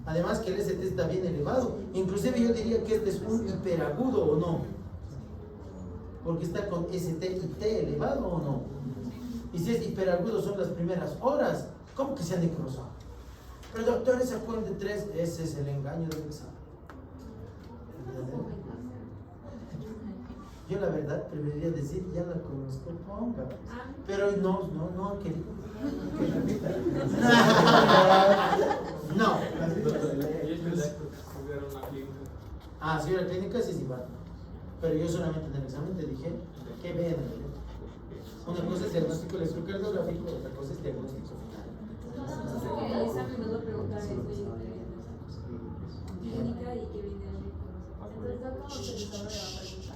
Además que el ST está bien elevado, inclusive yo diría que este es un hiperagudo o no, porque está con ST y T elevado o no, y si es hiperagudo son las primeras horas, ¿cómo que sea necrosado? Pero doctor, esa fue en D3, ese es el engaño del examen. Yo la verdad preferiría decir, ya la conozco, ponga. Pero no, querido. Que repita. No. Ah, si era clínica, sí, sí, va. Pero yo solamente en el examen te dije que vean. Una cosa es diagnóstico electrocardiográfico, otra cosa es diagnóstico final. El examen nos va a preguntar eso clínica y qué viene de entonces no se le va a preguntar.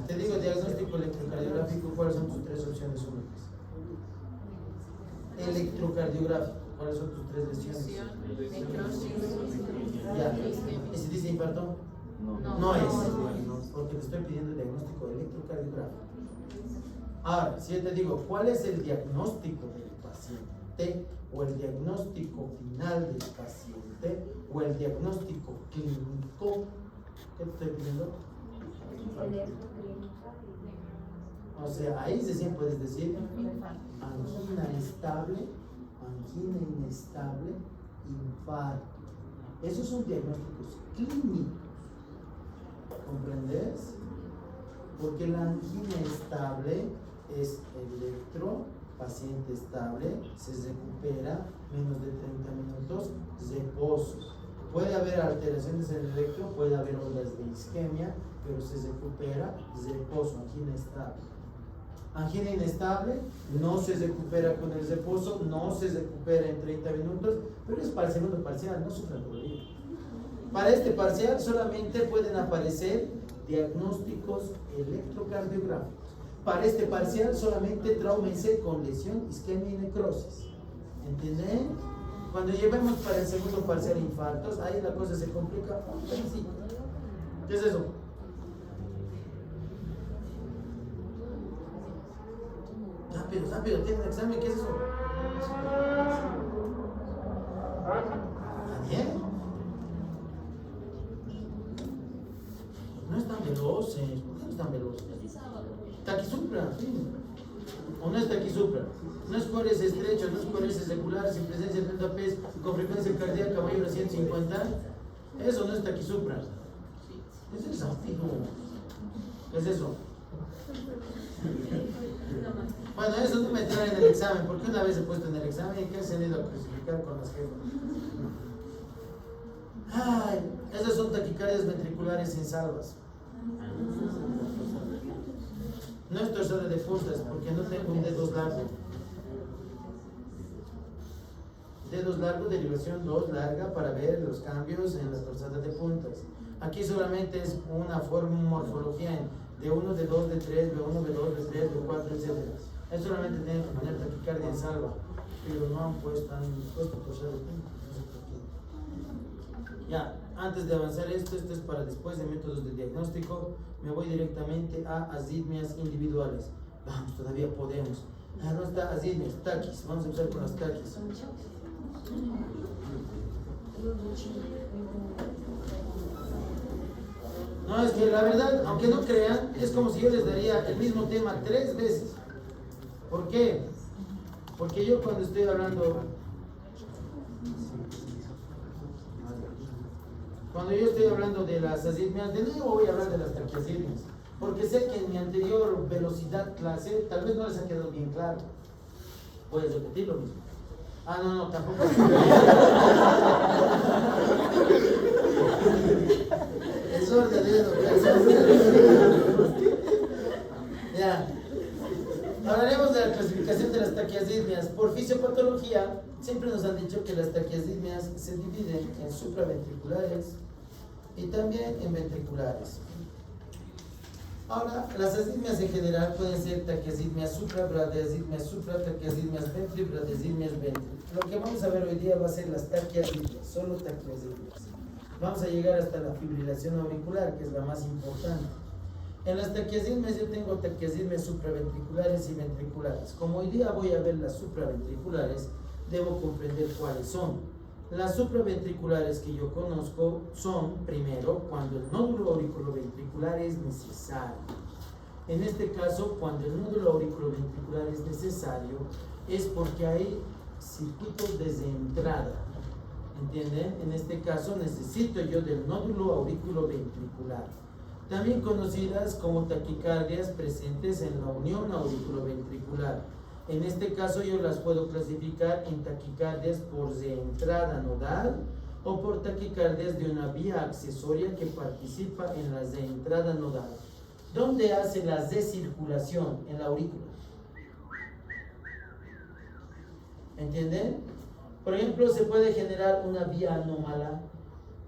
Te digo diagnóstico electrocardiográfico, ¿cuáles son tus tres opciones únicas? Electrocardiográfico, ¿cuáles son tus tres lesiones? Ya, ¿y si dice infarto? No es, porque te estoy pidiendo diagnóstico electrocardiográfico. Ahora, si yo te digo, ¿cuál es el diagnóstico del paciente? O el diagnóstico final del paciente, o el diagnóstico clínico, ¿qué te estoy pidiendo? O sea, ahí recién puedes decir angina estable, angina inestable, infarto. Esos son diagnósticos clínicos. ¿Comprendes? Porque la angina estable es electro, paciente estable, se recupera menos de 30 minutos, reposo. Puede haber alteraciones en el electro, puede haber ondas de isquemia, pero se recupera, reposo, angina estable. Angina inestable, no se recupera con el reposo, no se recupera en 30 minutos, pero es para el segundo parcial, no sufran por ello. Para este parcial solamente pueden aparecer diagnósticos electrocardiográficos. Para este parcial solamente traúmense con lesión, isquemia y necrosis. ¿Entienden? Cuando llevemos para el segundo parcial infartos, ahí la cosa se complica un poquito. ¿Qué es eso? Rápido, tiene el examen, ¿qué es eso? ¿Daniel? No están veloces, ¿por qué no están veloces? Taquisupra, sí. O no es taquisupra, no es cuores estrechos, no es cuores secular, sin presencia de 30 P's, con frecuencia cardíaca mayor a 150. Eso no es taquisupra. Eso es rápido. ¿Qué es eso? Bueno, eso no me trae en el examen, porque una vez he puesto en el examen y que se han ido a crucificar con las jefas. Ay, esas son taquicardias ventriculares sin salvas. No es torsada de puntas, porque no tengo un dedo largo. Dedos largos, derivación 2 larga para ver los cambios en las torsadas de puntas. Aquí solamente es una forma, morfología de 1, de 2, de 3, de 1, de 2, de 3, de 4, etc. Es solamente tienen que poner taquicardia en salva, pero no han puesto torsada de puntas. Ya, antes de avanzar esto es para después de métodos de diagnóstico. Me voy directamente a arritmias individuales. Vamos, todavía podemos. No está arritmias, taquis. Vamos a empezar con las taquis. No, es que la verdad, aunque no crean, es como si yo les daría el mismo tema 3 veces. ¿Por qué? Porque yo cuando estoy hablando, de las asitmias, de nuevo voy a hablar de las taquiasitmias, porque sé que en mi anterior velocidad clase tal vez no les ha quedado bien claro. Puedes repetir lo mismo. Ah, no, tampoco. Es orden. Ya. Hablaremos de la clasificación de las taquiasitmias. Por fisiopatología, siempre nos han dicho que las taquiasitmias se dividen en supraventriculares y también en ventriculares. Ahora, las asitmias en general pueden ser taquiasitmias supra, bradiasitmias supra, taquiasitmias ventri, bradiasitmias ventri. Lo que vamos a ver hoy día va a ser las taquiasitmias, solo taquiasitmias. Vamos a llegar hasta la fibrilación auricular, que es la más importante. En las taquiasitmias yo tengo taquiasitmias supraventriculares y ventriculares. Como hoy día voy a ver las supraventriculares, debo comprender cuáles son. Las supraventriculares que yo conozco son, primero, cuando el nódulo auriculoventricular es necesario. En este caso, cuando el nódulo auriculoventricular es necesario, es porque hay circuitos desde entrada. ¿Entienden? En este caso necesito yo del nódulo auriculoventricular. También conocidas como taquicardias presentes en la unión auriculoventricular. En este caso yo las puedo clasificar en taquicardias por de entrada nodal o por taquicardias de una vía accesoria que participa en las de entrada nodal. ¿Dónde hace la descirculación? En la aurícula. ¿Entienden? Por ejemplo, se puede generar una vía anómala,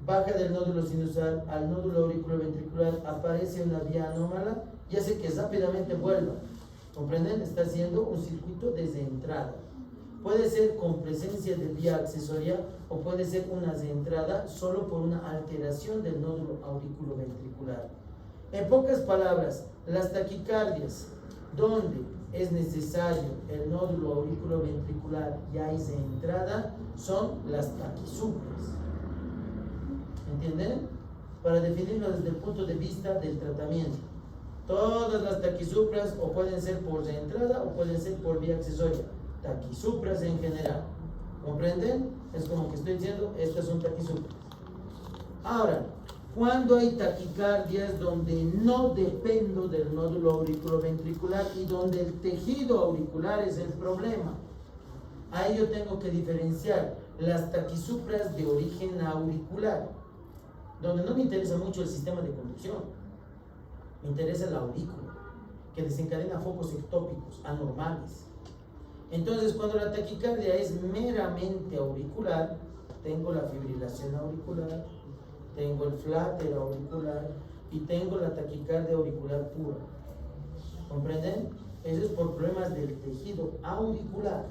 baja del nódulo sinusal al nódulo auriculoventricular, aparece una vía anómala y hace que rápidamente vuelva. ¿Comprenden? Está haciendo un circuito desde entrada. Puede ser con presencia de vía accesoria o puede ser una de entrada solo por una alteración del nódulo auriculoventricular. En pocas palabras, las taquicardias donde es necesario el nódulo auriculoventricular y hay de entrada son las taquisupras. ¿Entienden? Para definirlo desde el punto de vista del tratamiento. Todas las taquisupras o pueden ser por de entrada o pueden ser por vía accesoria. Taquisupras en general. ¿Comprenden? Es como que estoy diciendo, estas son taquisupras. Ahora, cuando hay taquicardias donde no dependo del nódulo auriculoventricular y donde el tejido auricular es el problema, ahí yo tengo que diferenciar las taquisupras de origen auricular, donde no me interesa mucho el sistema de conducción. Me interesa la aurícula, que desencadena focos ectópicos anormales. Entonces, cuando la taquicardia es meramente auricular, tengo la fibrilación auricular, tengo el flater auricular y tengo la taquicardia auricular pura. ¿Comprenden? Eso es por problemas del tejido auricular.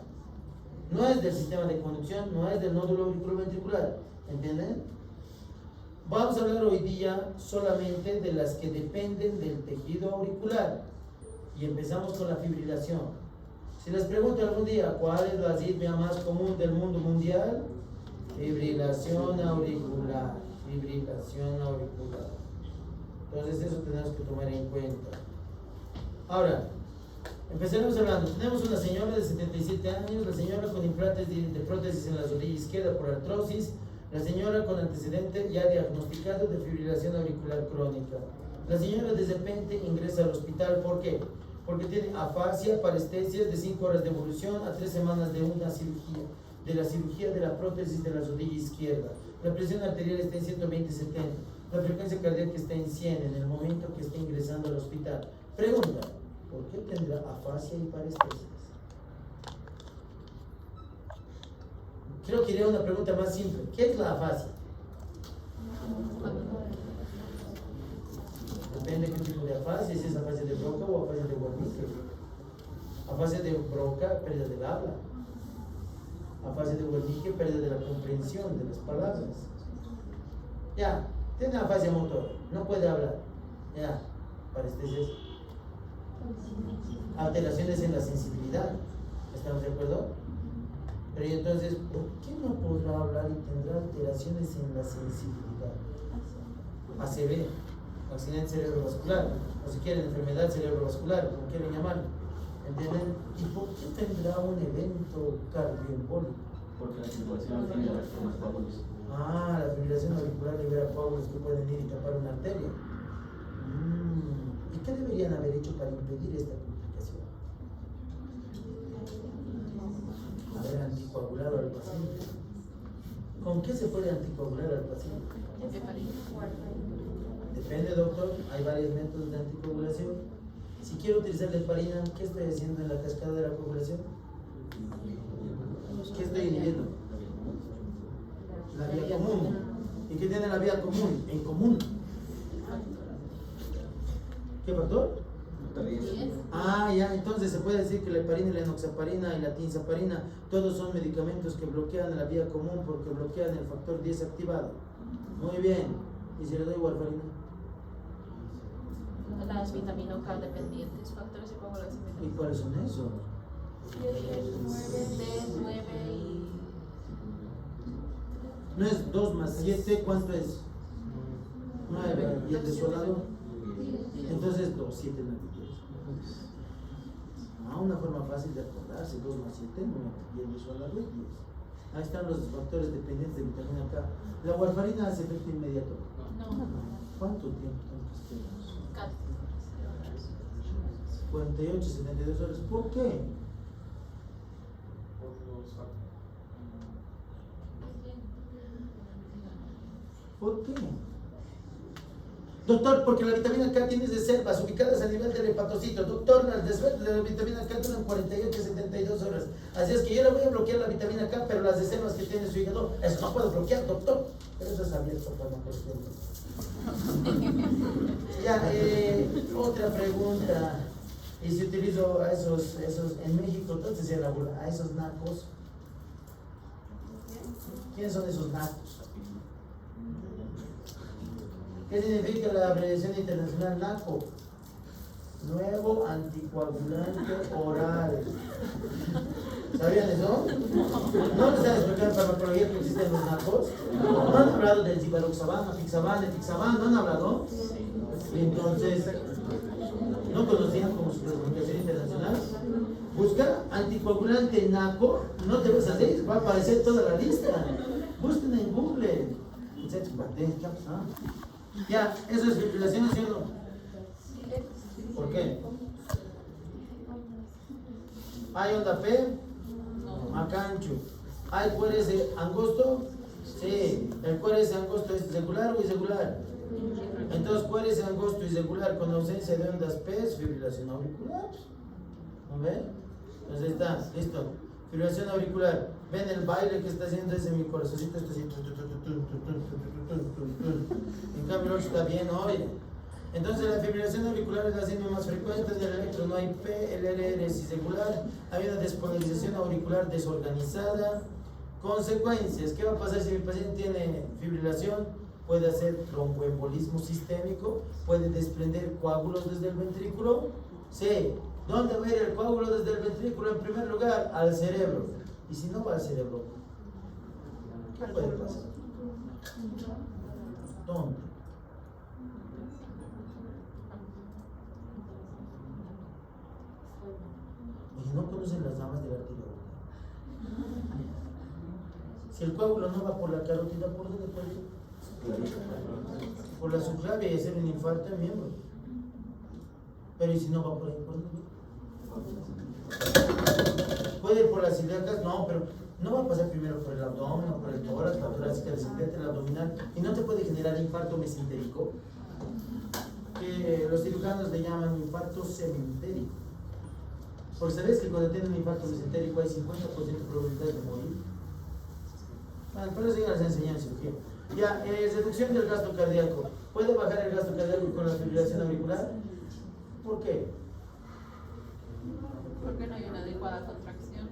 No es del sistema de conducción, no es del nódulo auriculoventricular. ¿Entienden? Vamos a hablar hoy día solamente de las que dependen del tejido auricular. Y empezamos con la fibrilación. Si les pregunto algún día cuál es la asitmia más común del mundo mundial, fibrilación auricular. Fibrilación auricular. Entonces eso tenemos que tomar en cuenta. Ahora, empecemos hablando. Tenemos una señora de 77 años, la señora con implantes de prótesis en la rodilla izquierda por artrosis, la señora con antecedente ya diagnosticado de fibrilación auricular crónica. La señora de repente ingresa al hospital. ¿Por qué? Porque tiene afasia, parestesias de 5 horas de evolución a 3 semanas de una cirugía, de la cirugía de la prótesis de la rodilla izquierda. La presión arterial está en 120/70. La frecuencia cardíaca está en 100 en el momento que está ingresando al hospital. Pregunta, ¿por qué tendrá afasia y parestesias? Creo que iría una pregunta más simple. ¿Qué es la afasia? Depende de qué tipo de afasia, si es afasia de Broca o afasia de Wernicke. Afasia de Broca, pérdida del habla. Afasia de Wernicke, pérdida de la comprensión de las palabras. Ya, tiene afasia motor, no puede hablar. Ya, parestesias. Alteraciones en la sensibilidad. ¿Estamos de acuerdo? Pero entonces, ¿por qué no podrá hablar y tendrá alteraciones en la sensibilidad? ACV, accidente cerebrovascular, o si quieren enfermedad cerebrovascular, como quieren llamarlo. ¿Entienden? ¿Y por qué tendrá un evento cardioembólico? Porque la circulación libera los coágulos. Ah, la fibrilación auricular libera coágulos que pueden ir y tapar una arteria. ¿Y qué deberían haber hecho para impedir esta complicación? Haber anticoagulado al paciente. ¿Con qué se puede anticoagular al paciente? Depende, doctor. Hay varios métodos de anticoagulación. Si quiero utilizar la heparina, ¿qué estoy haciendo en la cascada de la coagulación? ¿Qué estoy inhibiendo? La vía común. ¿Y qué tiene la vía común? En común. ¿Qué factor? Ah, ya, entonces se puede decir que la heparina, la enoxaparina y la tinzaparina, todos son medicamentos que bloquean la vía común porque bloquean el factor 10 activado. Muy bien. ¿Y si le doy warfarina? Las vitaminas K dependientes, factores de coagulación. ¿Y cuáles son esos? D9 y... No es 2 más 7, ¿cuánto es? 9. ¿Y el desolado? Entonces 2, 7, 9, 10. Ah, una forma fácil de acordarse, 2 más 7, 9. Y el desolado es 10. Ahí están los factores dependientes de vitamina K. ¿La warfarina hace efecto inmediato? No. ¿Cuánto tiempo tengo que esperar? 48, 72 horas. ¿Por qué? ¿Por qué? Doctor, porque la vitamina K tiene reservas ubicadas a nivel del hepatocito. Doctor, las reservas de la vitamina K duran 48 a 72 horas. Así es que yo le voy a bloquear la vitamina K, pero las reservas que tiene su hígado, eso no puedo bloquear, doctor. Pero eso es abierto para no cuestión. Ya, otra pregunta. Y si utilizo a esos en México, entonces se elabora a esos nacos. ¿Quiénes son esos nacos? ¿Qué significa la abreviación internacional NACO? Nuevo anticoagulante oral. ¿Sabían eso? ¿No les han explicado en farmacología que existen los NACOs? ¿No han hablado del civaroxaban, afixaban, etixaban? ¿No han hablado? Y entonces, ¿no conocían como su clasificación internacional? Busca anticoagulante NACO, no te vas a hacer, va a aparecer toda la lista. Busquen en Google. Ya, eso es fibrilación, ¿sí o no? ¿Por qué? ¿Hay onda P? Macancho. ¿Hay cueres angosto? Sí. ¿El cueres angosto es regular o irregular? Entonces, cueres angosto y irregular con ausencia de ondas P es fibrilación auricular. ¿No ven? Entonces está, listo. Fibrilación auricular. ¿Ven el baile que está haciendo ese mi corazoncito? Está haciendo. En cambio, el otro está bien, oye. Entonces, la fibrilación auricular es la signo más frecuente del electro. No hay P, el LR es irregular. Hay una despolarización auricular desorganizada. Consecuencias: ¿qué va a pasar si mi paciente tiene fibrilación? Puede hacer tromboembolismo sistémico, puede desprender coágulos desde el ventrículo. Sí. ¿Dónde va a ir el coágulo desde el ventrículo? En primer lugar, al cerebro. Y si no va al cerebro, ¿qué puede pasar? ¿Dónde? Oye, ¿no conocen las ramas de la tiroides? Si el coágulo no va por la carótida, ¿por dónde puede ir? Por la subclavia y hacer un infarto en miembro. Pero ¿y si no va por ahí? ¿Por dónde? ¿Puede ir por las ilíacas? No, pero no va a pasar primero por el abdomen o por el tórax, la torácica descendente, el abdominal, y no te puede generar infarto mesentérico, que los cirujanos le llaman infarto cementérico. Porque sabes que cuando tienen un infarto mesentérico hay 50% de probabilidad de morir. Bueno, por eso ya les enseñé en cirugía. Ya, reducción del gasto cardíaco. ¿Puede bajar el gasto cardíaco con la fibrilación auricular? ¿Por qué? Porque no hay una adecuada contracción.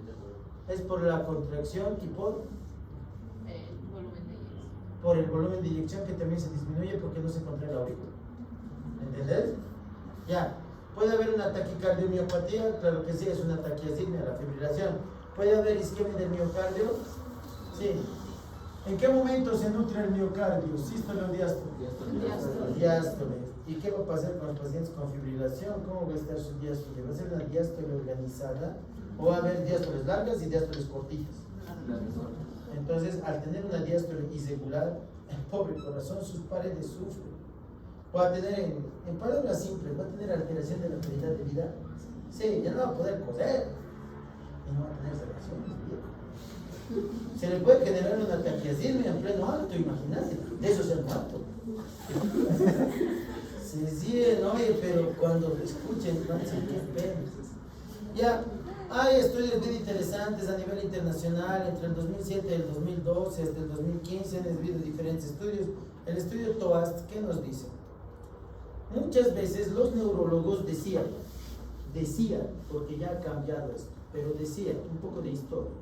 Es por la contracción y por El volumen de eyección. por el volumen de inyección, que también se disminuye porque no se contrae la aurícula. ¿Entendés? Ya. ¿Puede haber una taquicardiomiopatía? Claro que sí, es una taquiastigmia, la fibrilación. ¿Puede haber isquemia del miocardio? Sí. ¿En qué momento se nutre el miocardio? ¿Sístole o diástole? Diástole. Diástole. ¿Y qué va a pasar con los pacientes con fibrilación? ¿Cómo va a estar su diástole? ¿Va a ser una diástole organizada o va a haber diástoles largas y diástoles cortitas? Entonces, al tener una diástole irregular, el pobre corazón, sus paredes sufren. Va a tener, en palabras simples, va a tener alteración de la calidad de vida. Sí, ya no va a poder coser y no va a tener relaciones, viejo. Se le puede generar una taquiasismo en pleno acto, imagínate, de eso se ha muerto. Se siguen, oye, pero cuando escuchen, van a decir qué pena. Ya, hay estudios bien interesantes a nivel internacional, entre el 2007 y el 2012, hasta el 2015 han habido diferentes estudios. El estudio TOAST, ¿qué nos dice? Muchas veces los neurólogos decían, porque ya ha cambiado esto, pero decían, un poco de historia.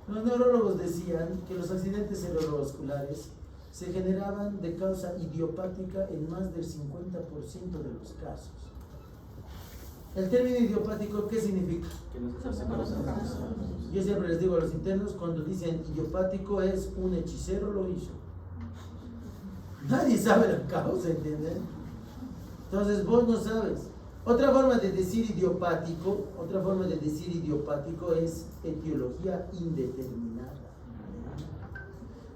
Los neurólogos decían que los accidentes cerebrovasculares se generaban de causa idiopática en más del 50% de los casos. El término idiopático, ¿qué significa? Que no se hace causa. Yo siempre les digo a los internos, cuando dicen idiopático es un hechicero lo hizo. Nadie sabe la causa, ¿entienden? Entonces vos no sabes. Otra forma de decir idiopático es etiología indeterminada.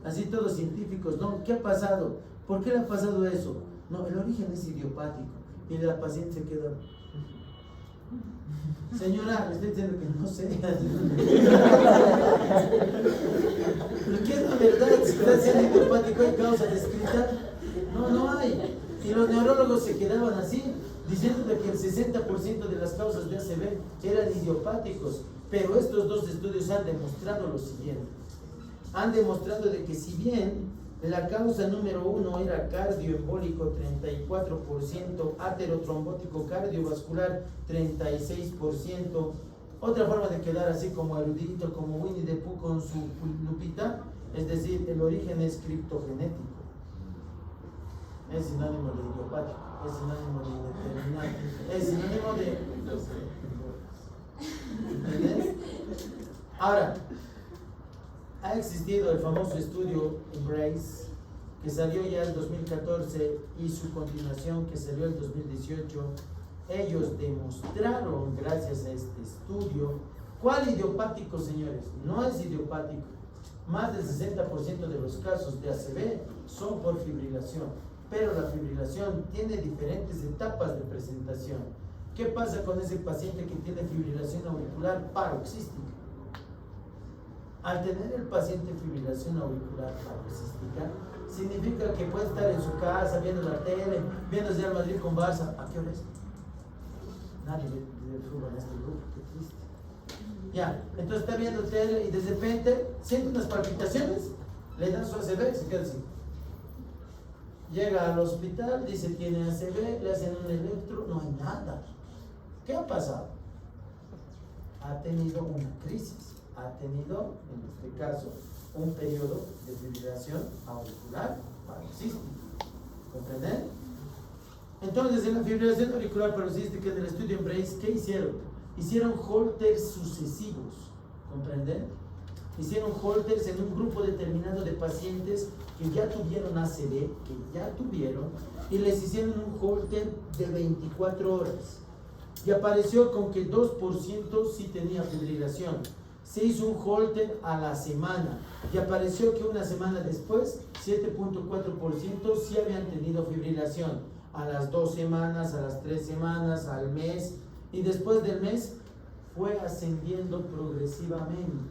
Así todos científicos, ¿no? ¿Qué ha pasado? ¿Por qué le ha pasado eso? No, el origen es idiopático. Y la paciente se queda. Señora, le estoy diciendo que no sé. ¿Pero qué es la verdad? Si está siendo idiopático, ¿hay causa descrita? No, no hay. Y los neurólogos se quedaban así, diciendo que el 60% de las causas de ACV eran idiopáticos. Pero estos dos estudios han demostrado lo siguiente. Han demostrado de que si bien la causa número 1 era cardioembólico 34%, aterotrombótico cardiovascular 36%, otra forma de quedar así como erudito, como Winnie the Pooh con su lupita, es decir, el origen es criptogenético. Es sinónimo de idiopático, es sinónimo de indeterminado, es sinónimo de... ¿Entendés? Ahora, ha existido el famoso estudio Embrace, que salió ya en 2014, y su continuación que salió en 2018. Ellos demostraron, gracias a este estudio, ¿cuál idiopático, señores? No es idiopático. Más del 60% de los casos de ACV son por fibrilación, pero la fibrilación tiene diferentes etapas de presentación. ¿Qué pasa con ese paciente que tiene fibrilación auricular paroxística? Al tener el paciente fibrilación auricular paroxística, significa que puede estar en su casa viendo la tele, viendo Real Madrid con Barça. ¿A qué hora es? Nadie ve el fútbol en este grupo, qué triste. Ya, entonces está viendo tele y de repente siente unas palpitaciones, le dan su ACV y se queda así. Llega al hospital, dice tiene ACV, le hacen un electro, no hay nada. ¿Qué ha pasado? Ha tenido una crisis. Ha tenido, en este caso, un periodo de fibrilación auricular paroxística. ¿Comprenden? Entonces, en la fibrilación auricular paroxística del estudio Embrace, ¿qué hicieron? Hicieron holters sucesivos. ¿Comprenden? Hicieron holters en un grupo determinado de pacientes que ya tuvieron ACV, y les hicieron un holter de 24 horas. Y apareció con que 2% sí tenía fibrilación. Se hizo un holter a la semana y apareció que una semana después 7.4% sí habían tenido fibrilación, a las 2 semanas, a las 3 semanas, al mes, y después del mes fue ascendiendo progresivamente.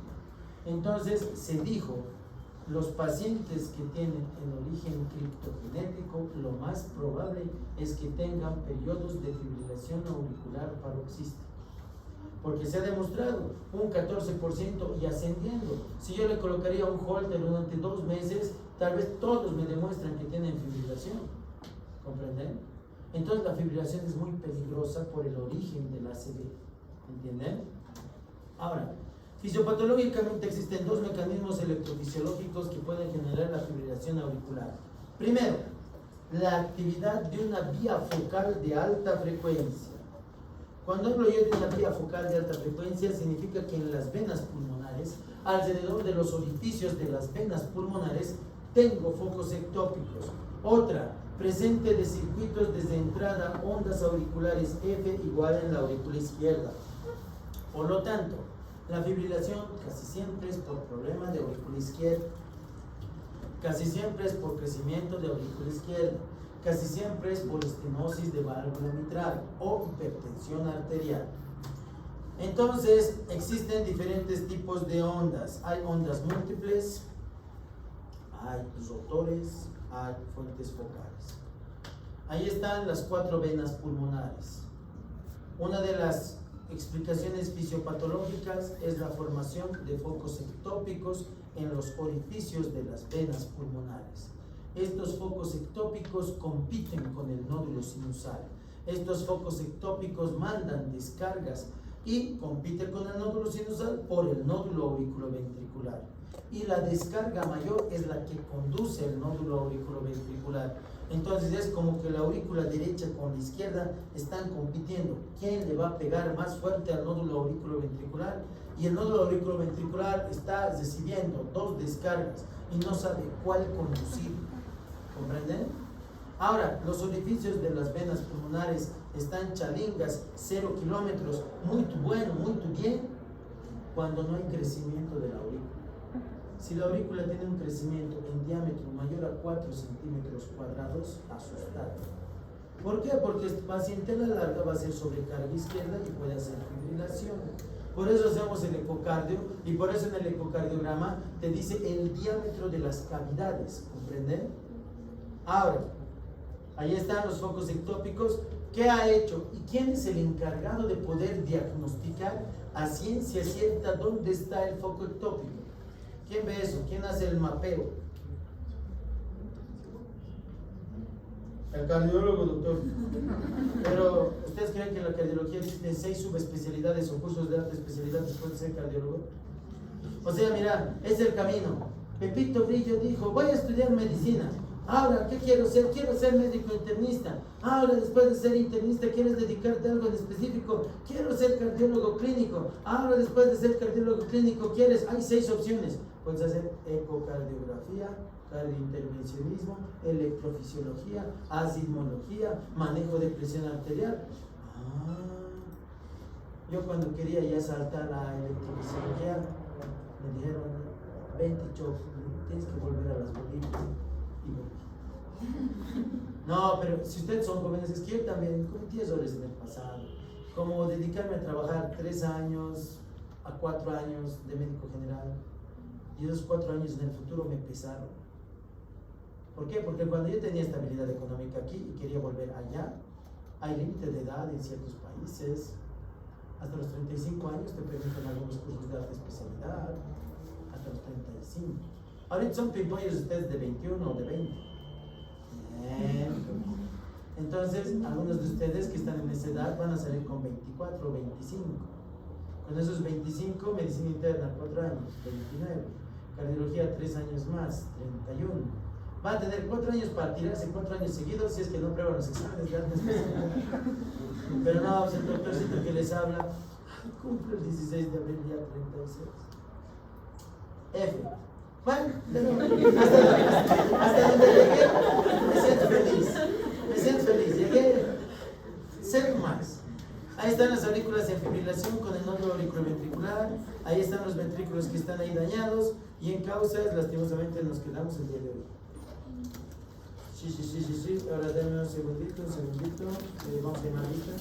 Entonces se dijo, los pacientes que tienen el origen criptogenético, lo más probable es que tengan periodos de fibrilación auricular paroxística. Porque se ha demostrado un 14% y ascendiendo. Si yo le colocaría un holter durante 2 meses, tal vez todos me demuestran que tienen fibrilación. ¿Comprenden? Entonces la fibrilación es muy peligrosa por el origen del ACV. ¿Entienden? Ahora, fisiopatológicamente existen 2 mecanismos electrofisiológicos que pueden generar la fibrilación auricular. Primero, la actividad de una vía focal de alta frecuencia. Cuando hablo yo de una vía focal de alta frecuencia, significa que en las venas pulmonares, alrededor de los orificios de las venas pulmonares, tengo focos ectópicos. Otra, presente de circuitos desde entrada, ondas auriculares F igual en la aurícula izquierda. Por lo tanto, la fibrilación casi siempre es por problema de aurícula izquierda, casi siempre es por crecimiento de aurícula izquierda, casi siempre es por estenosis de válvula mitral o hipertensión arterial. Entonces, existen diferentes tipos de ondas. Hay ondas múltiples, hay rotores, hay fuentes focales. Ahí están las 4 venas pulmonares. Una de las explicaciones fisiopatológicas es la formación de focos ectópicos en los orificios de las venas pulmonares. Estos focos ectópicos compiten con el nódulo sinusal. Estos focos ectópicos mandan descargas y compiten con el nódulo sinusal por el nódulo auriculoventricular. Y la descarga mayor es la que conduce el nódulo auriculoventricular. Entonces es como que la aurícula derecha con la izquierda están compitiendo. ¿Quién le va a pegar más fuerte al nódulo auriculoventricular? Y el nódulo auriculoventricular está recibiendo 2 descargas y no sabe cuál conducir. ¿Comprenden? Ahora, los orificios de las venas pulmonares están chalingas, 0 kilómetros, muy bueno, muy bien, cuando no hay crecimiento de la aurícula. Si la aurícula tiene un crecimiento en diámetro mayor a 4 centímetros cuadrados, asustado. ¿Por qué? Porque el paciente a la larga va a hacer sobrecarga izquierda y puede hacer fibrilación. Por eso hacemos el ecocardio y por eso en el ecocardiograma te dice el diámetro de las cavidades, ¿comprenden? Ahora, ahí están los focos ectópicos. ¿Qué ha hecho? ¿Y quién es el encargado de poder diagnosticar a ciencia cierta dónde está el foco ectópico? ¿Quién ve eso? ¿Quién hace el mapeo? El cardiólogo, doctor. Pero, ¿ustedes creen que en la cardiología existen 6 subespecialidades o cursos de alta especialidad después de ser cardiólogo? O sea, mira, es el camino. Pepito Grillo dijo, voy a estudiar medicina. Ahora, ¿qué quiero ser? Quiero ser médico internista. Ahora, después de ser internista, ¿quieres dedicarte a algo en específico? Quiero ser cardiólogo clínico. Ahora, después de ser cardiólogo clínico, ¿quieres? Hay 6 opciones. Puedes hacer ecocardiografía, cardiointervencionismo, electrofisiología, asismología, manejo de presión arterial. Yo cuando quería ya saltar a electrofisiología, me dijeron, 20 choques, tienes que volver a las bolitas. Y volví. No, pero si ustedes son jóvenes, es que yo también cometí errores en el pasado. Como dedicarme a trabajar 3 años a 4 años de médico general. Y esos 4 años en el futuro me pesaron. ¿Por qué? Porque cuando yo tenía estabilidad económica aquí y quería volver allá, hay límite de edad en ciertos países. Hasta los 35 años te permiten algunos cursos de alta especialidad. Hasta los 35. Ahorita son pimpollos ustedes de 21 o de 20. Entonces, algunos de ustedes que están en esa edad van a salir con 24 o 25. Con esos 25, medicina interna 4 años, 29. Cardiología 3 años más, 31. Va a tener 4 años para tirarse 4 años seguidos si es que no prueban los exámenes de alta especialidad. Pero no, pues el doctorcito que les habla, cumple el 16 de abril ya 36. F. Bueno, hasta donde llegué, me siento feliz, llegué 0 más. Ahí están las aurículas en fibrilación con el nódulo auriculoventricular, ahí están los ventrículos que están ahí dañados y en causas, lastimosamente nos quedamos el día de hoy. Sí, ahora denme un segundito, vamos a ir a la lista.